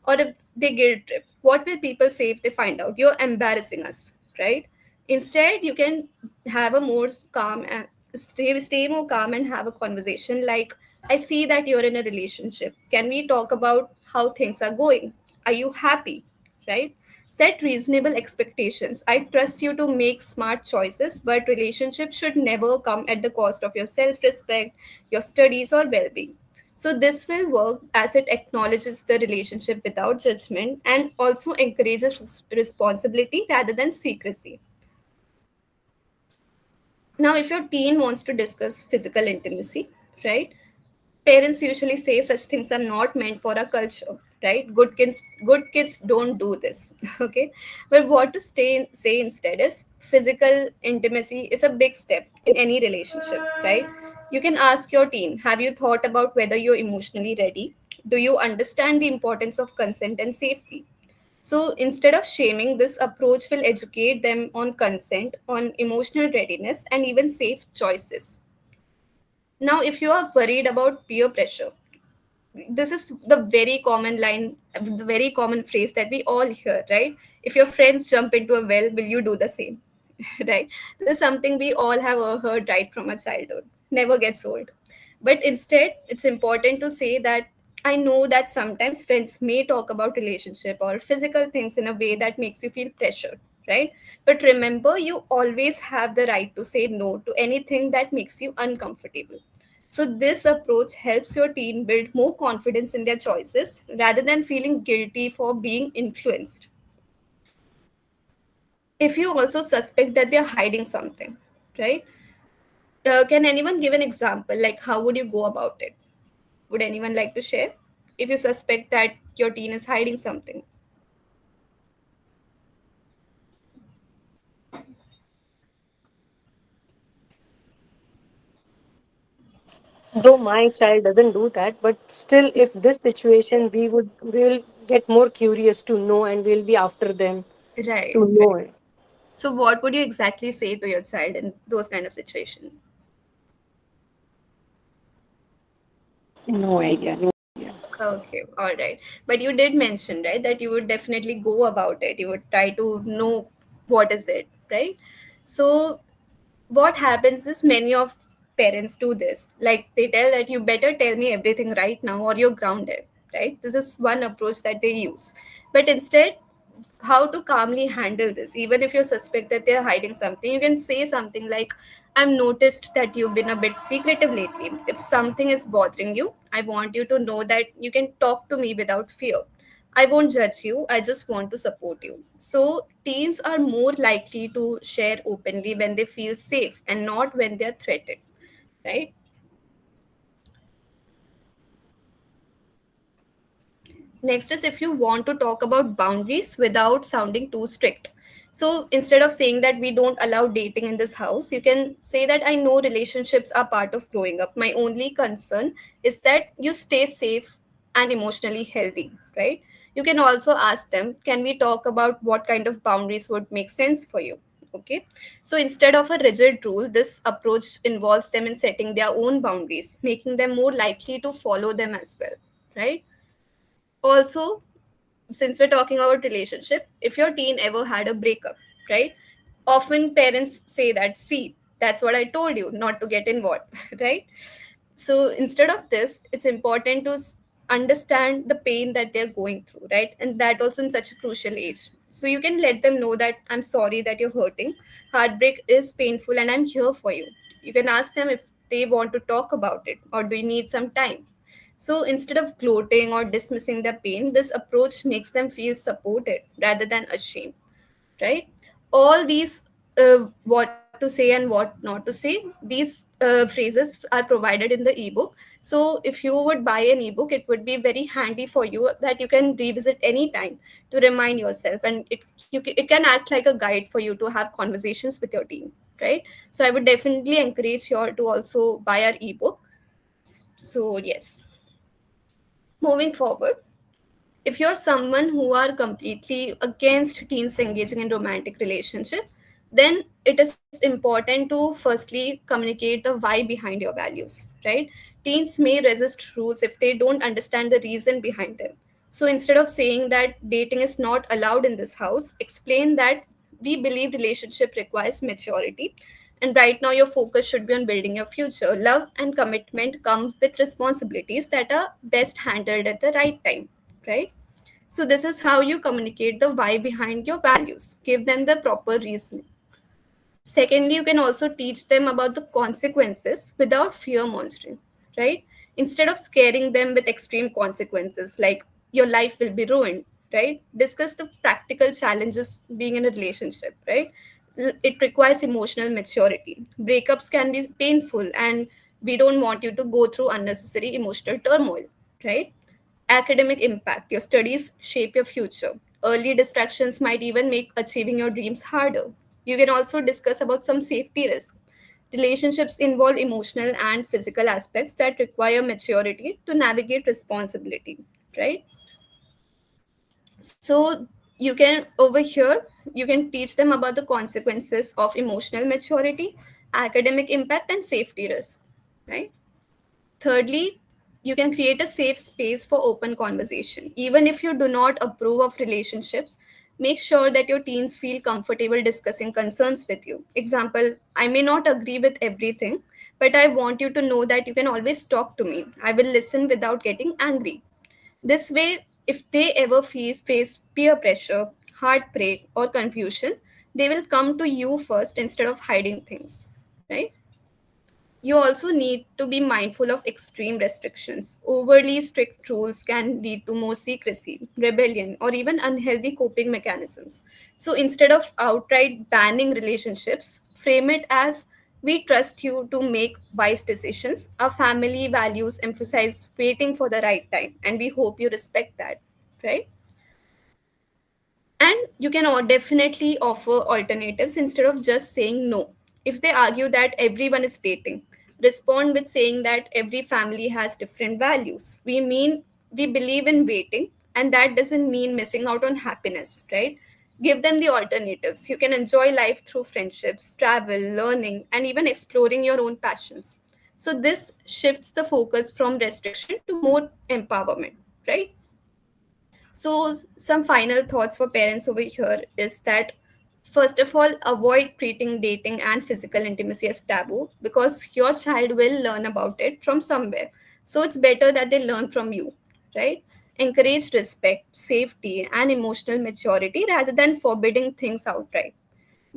Or if they guilt trip, what will people say if they find out? You're embarrassing us, right? Instead, you can have a more calm and stay more calm and have a conversation like, I see that you're in a relationship. Can we talk about how things are going? Are you happy? Right? Set reasonable expectations. I trust you to make smart choices, but relationships should never come at the cost of your self respect, your studies, or well being. So, this will work as it acknowledges the relationship without judgment and also encourages responsibility rather than secrecy. Now, if your teen wants to discuss physical intimacy, right? Parents usually say such things are not meant for a culture, right? Good kids don't do this. Okay. But what to say instead is, physical intimacy is a big step in any relationship, right? You can ask your teen, have you thought about whether you're emotionally ready? Do you understand the importance of consent and safety? So instead of shaming, this approach will educate them on consent, on emotional readiness, and even safe choices. Now, if you are worried about peer pressure, this is the very common line, the very common phrase that we all hear, right? If your friends jump into a well, will you do the same? Right? This is something we all have heard right from our childhood. Never gets old. But instead, it's important to say that, I know that sometimes friends may talk about relationship or physical things in a way that makes you feel pressured, right? But remember, you always have the right to say no to anything that makes you uncomfortable. So, this approach helps your teen build more confidence in their choices rather than feeling guilty for being influenced. If you also suspect that they're hiding something, right? Can anyone give an example? Like, how would you go about it? Would anyone like to share? If you suspect that your teen is hiding something. Though my child doesn't do that, but still, if this situation, we will get more curious to know, and we'll be after them Right, to know right. it. So, what would you exactly say to your child in those kind of situations? No idea. No. Okay, all right. But you did mention, right, that you would definitely go about it. You would try to know what is it, right? So, what happens is, many of parents do this. Like, they tell that you better tell me everything right now or you're grounded, right? This is one approach that they use. But instead, how to calmly handle this, even if you suspect that they're hiding something, you can say something like, I've noticed that you've been a bit secretive lately. If something is bothering you, I want you to know that you can talk to me without fear. I won't judge you, I just want to support you. So teens are more likely to share openly when they feel safe and not when they're threatened, right? Next is, if you want to talk about boundaries without sounding too strict. So instead of saying that we don't allow dating in this house, you can say that, I know relationships are part of growing up. My only concern is that you stay safe and emotionally healthy, right? You can also ask them, can we talk about what kind of boundaries would make sense for you? Okay, so instead of a rigid rule, this approach involves them in setting their own boundaries, making them more likely to follow them as well, right? Also, since we're talking about relationship, if your teen ever had a breakup, right, often parents say that, see, that's what I told you, not to get involved, right? So instead of this, it's important to understand the pain that they're going through, right? And that also in such a crucial age. So you can let them know that, I'm sorry that you're hurting. Heartbreak is painful and I'm here for you. You can ask them if they want to talk about it or do you need some time. So instead of gloating or dismissing their pain, this approach makes them feel supported rather than ashamed, right? All these, what to say and what not to say, these phrases are provided in the ebook. So if you would buy an ebook, it would be very handy for you that you can revisit anytime to remind yourself, and it can act like a guide for you to have conversations with your team, right? So I would definitely encourage you all to also buy our ebook. So yes, moving forward, if you're someone who are completely against teens engaging in romantic relationship, then it is important to firstly communicate the why behind your values, right? Teens may resist rules if they don't understand the reason behind them. So instead of saying that dating is not allowed in this house, explain that we believe relationship requires maturity, and right now your focus should be on building your future. Love and commitment come with responsibilities that are best handled at the right time, right? So this is how you communicate the why behind your values. Give them the proper reasoning. Secondly, you can also teach them about the consequences without fear mongering, right? Instead of scaring them with extreme consequences like your life will be ruined, right? Discuss the practical challenges being in a relationship, right? It requires emotional maturity. Breakups can be painful, and we don't want you to go through unnecessary emotional turmoil, right? Academic impact. Your studies shape your future. Early distractions might even make achieving your dreams harder. You can also discuss about some safety risks. Relationships involve emotional and physical aspects that require maturity to navigate responsibility, right? So you can over here, you can teach them about the consequences of emotional maturity, academic impact, and safety risk, right? Thirdly, you can create a safe space for open conversation. Even if you do not approve of relationships, make sure that your teens feel comfortable discussing concerns with you. Example, I may not agree with everything, but I want you to know that you can always talk to me. I will listen without getting angry. This way, if they ever face peer pressure, heartbreak, or confusion, they will come to you first instead of hiding things, right? You also need to be mindful of extreme restrictions. Overly strict rules can lead to more secrecy, rebellion, or even unhealthy coping mechanisms. So instead of outright banning relationships, frame it as, we trust you to make wise decisions. Our family values emphasize waiting for the right time, and we hope you respect that, right? And you can definitely offer alternatives instead of just saying no. If they argue that everyone is dating, respond with saying that every family has different values. We believe in waiting, and that doesn't mean missing out on happiness, right? Give them the alternatives. You can enjoy life through friendships, travel, learning, and even exploring your own passions. So this shifts the focus from restriction to more empowerment, right? So, some final thoughts for parents over here is that, first of all, avoid treating dating and physical intimacy as taboo, because your child will learn about it from somewhere. So, it's better that they learn from you, right? Encourage respect, safety, and emotional maturity rather than forbidding things outright.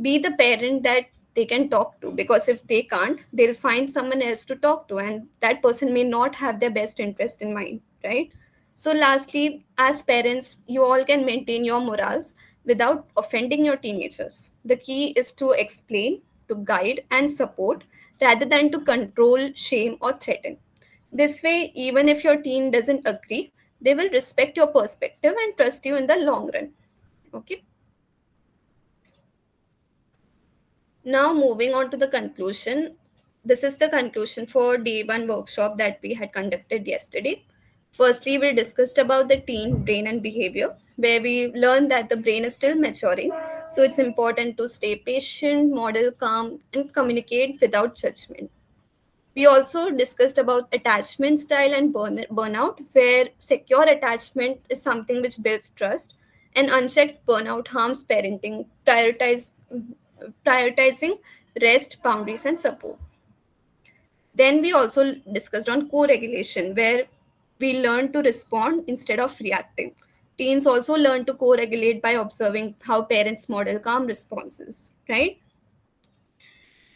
Be the parent that they can talk to, because if they can't, they'll find someone else to talk to, and that person may not have their best interest in mind, right? So lastly, as parents, you all can maintain your morals without offending your teenagers. The key is to explain, to guide, and support rather than to control, shame, or threaten. This way, even if your teen doesn't agree, they will respect your perspective and trust you in the long run. Okay. Now, moving on to the conclusion. This is the conclusion for day one workshop that we had conducted yesterday. Firstly, we discussed about the teen brain and behavior, where we learned that the brain is still maturing. So it's important to stay patient, model calm, and communicate without judgment. We also discussed about attachment style and burnout, where secure attachment is something which builds trust, and unchecked burnout harms parenting, prioritizing rest, boundaries, and support. Then we also discussed on co-regulation, where we learn to respond instead of reacting. Teens also learn to co-regulate by observing how parents model calm responses, right?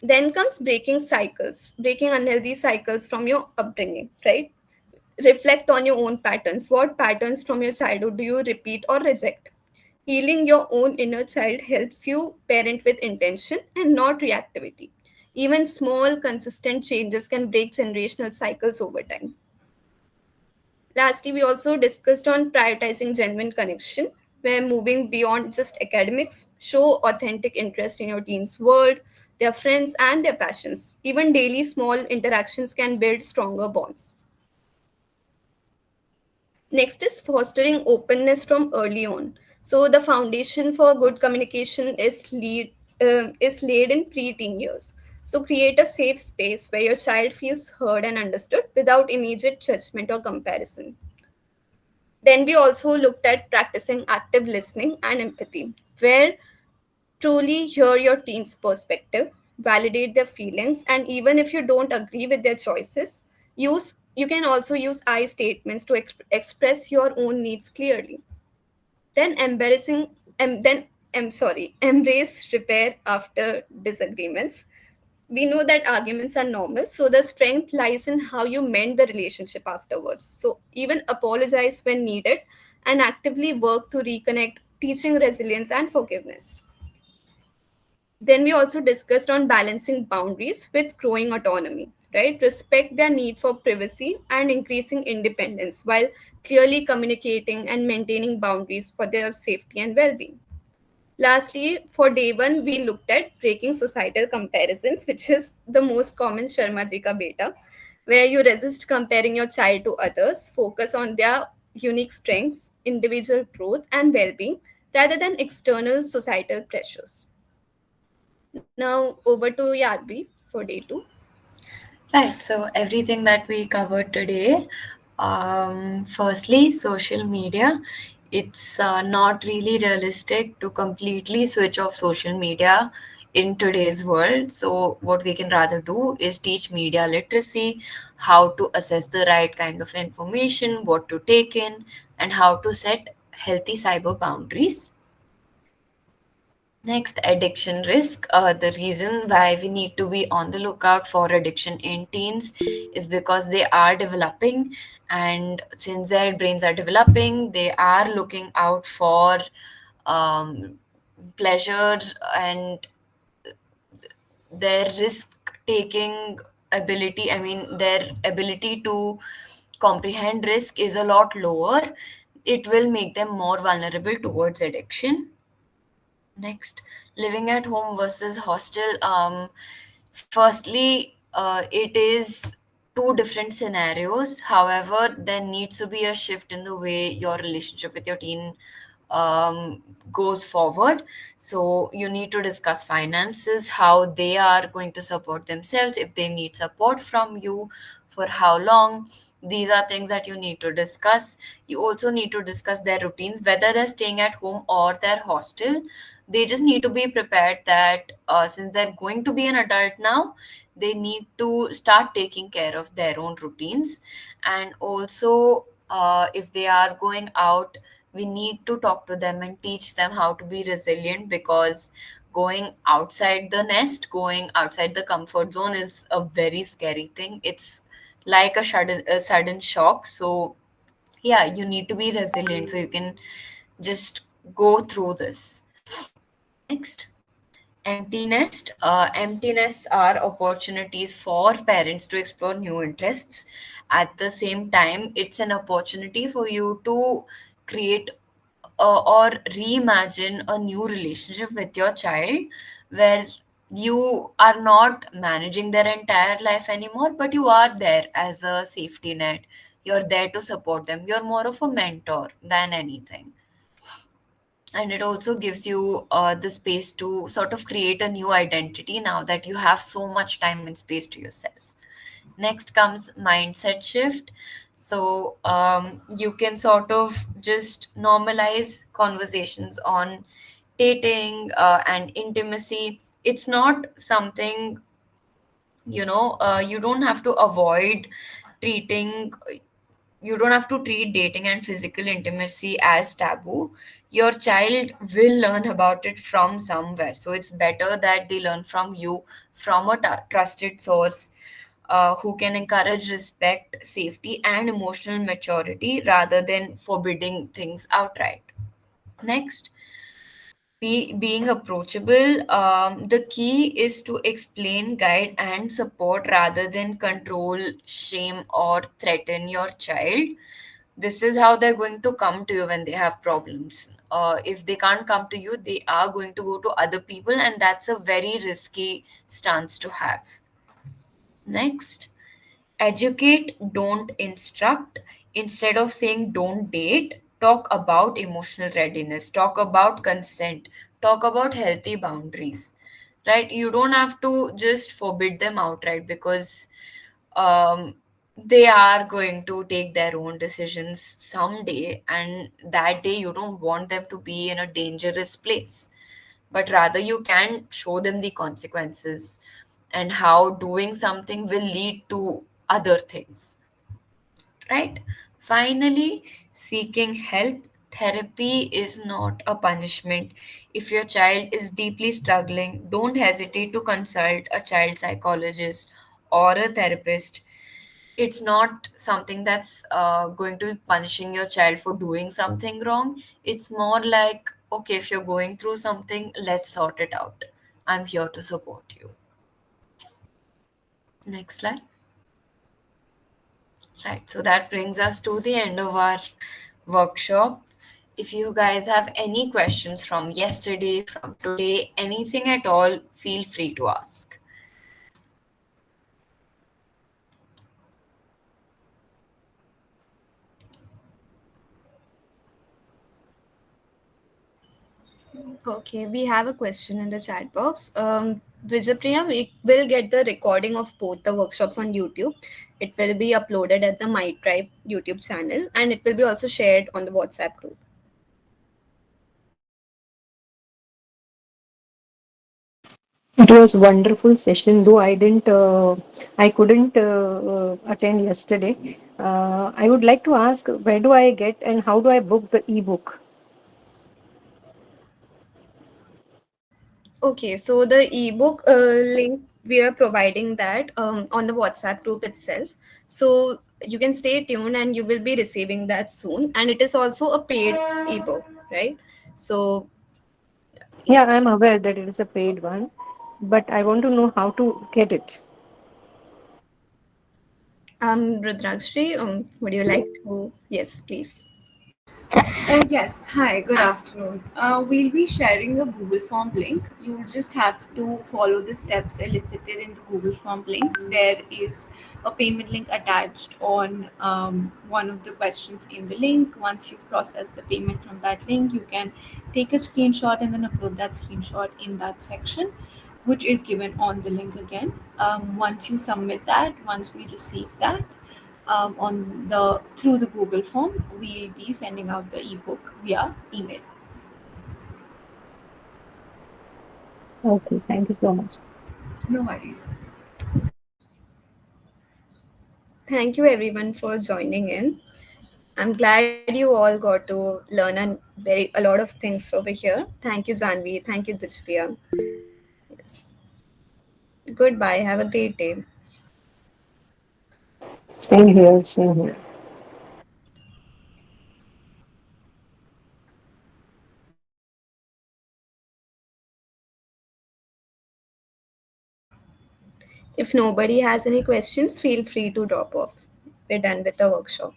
Then comes breaking unhealthy cycles from your upbringing, right? Reflect on your own patterns. What patterns from your childhood do you repeat or reject? Healing your own inner child helps you parent with intention and not reactivity. Even small, consistent changes can break generational cycles over time. Lastly, we also discussed on prioritizing genuine connection, where moving beyond just academics, show authentic interest in your teen's world, their friends, and their passions. Even daily small interactions can build stronger bonds. Next is fostering openness from early on. So the foundation for good communication is laid in preteen years. So create a safe space where your child feels heard and understood without immediate judgment or comparison. Then we also looked at practicing active listening and empathy, where truly hear your teen's perspective, validate their feelings, and even if you don't agree with their choices, you can also use I statements to express your own needs clearly. Then embrace repair after disagreements. We know that arguments are normal, so the strength lies in how you mend the relationship afterwards. So even apologize when needed and actively work to reconnect, teaching resilience and forgiveness. Then we also discussed on balancing boundaries with growing autonomy, right? Respect their need for privacy and increasing independence while clearly communicating and maintaining boundaries for their safety and well-being. Lastly, for day one, we looked at breaking societal comparisons, which is the most common Sharma ji ka beta, where you resist comparing your child to others, focus on their unique strengths, individual growth, and well being, rather than external societal pressures. Now, over to Yadvi for day two. Right, so everything that we covered today, firstly, social media. It's not really realistic to completely switch off social media in today's world. So, what we can rather do is teach media literacy, how to assess the right kind of information, what to take in, and how to set healthy cyber boundaries. Next, addiction risk. The reason why we need to be on the lookout for addiction in teens is because they are developing, and since their brains are developing, they are looking out for um, pleasures, and their risk taking ability, I mean, their ability to comprehend risk is a lot lower. It will make them more vulnerable towards addiction. Next, living at home versus hostel. Firstly, it is two different scenarios. However, there needs to be a shift in the way your relationship with your teen goes forward. So you need to discuss finances, how they are going to support themselves, if they need support from you, for how long. These are things that you need to discuss. You also need to discuss their routines, whether they're staying at home or their hostel. They just need to be prepared that since they're going to be an adult now, they need to start taking care of their own routines. And also, if they are going out, we need to talk to them and teach them how to be resilient, because going outside the nest, going outside the comfort zone is a very scary thing. It's like a sudden shock. So yeah, you need to be resilient so you can just go through this. Next, empty nest. Empty nests are opportunities for parents to explore new interests. At the same time, it's an opportunity for you to create or reimagine a new relationship with your child, where you are not managing their entire life anymore, but you are there as a safety net. You're there to support them. You're more of a mentor than anything. And it also gives you the space to sort of create a new identity now that you have so much time and space to yourself. Next comes mindset shift. So you can sort of just normalize conversations on dating and intimacy. It's not something, you don't have to avoid treating you don't have to treat dating and physical intimacy as taboo. Your child will learn about it from somewhere. So it's better that they learn from you, from a trusted source who can encourage respect, safety, and emotional maturity rather than forbidding things outright. Next, being approachable. The key is to explain, guide, and support rather than control, shame, or threaten your child. This is how they're going to come to you when they have problems. If they can't come to you, they are going to go to other people, and that's a very risky stance to have. Next, educate, don't instruct. Instead of saying don't date, talk about emotional readiness, talk about consent, talk about healthy boundaries, right? You don't have to just forbid them outright, because um, they are going to take their own decisions someday, and that day you don't want them to be in a dangerous place, but rather you can show them the consequences and how doing something will lead to other things, right? Finally, seeking help. Therapy is not a punishment. If your child is deeply struggling, don't hesitate to consult a child psychologist or a therapist. It's not something that's going to be punishing your child for doing something wrong. It's more like, okay, if you're going through something, let's sort it out. I'm here to support you. Next slide. Right, so that brings us to the end of our workshop. If you guys have any questions from yesterday, from today, anything at all, feel free to ask. Okay, we have a question in the chat box. Vijapriya, we will get the recording of both the workshops on YouTube. It will be uploaded at the MindTribe YouTube channel, and it will be also shared on the WhatsApp group. It was wonderful session, though I couldn't attend yesterday. I would like to ask, where do I get and how do I book the ebook? Okay, so the ebook link we are providing that on the WhatsApp group itself. So you can stay tuned and you will be receiving that soon. And it is also a paid ebook, right? So Yeah, yes. I'm aware that it is a paid one, but I want to know how to get it. Rudrakshi, would you like to? Yes, please. Yes, hi, good afternoon. We'll be sharing a Google Form link. You just have to follow the steps elicited in the Google Form link. There is a payment link attached on one of the questions in the link. Once you've processed the payment from that link, you can take a screenshot and then upload that screenshot in that section, which is given on the link again. Once you submit that, once we receive that, on the through the Google form, we'll be sending out the ebook via email. Okay, thank you so much. No worries. Thank you everyone for joining in. I'm glad you all got to learn a lot of things over here. Thank you, Janvi. Thank you, Dishpriya. Yes. Goodbye. Have a great day. Same here, same here. If nobody has any questions, feel free to drop off. We're done with the workshop.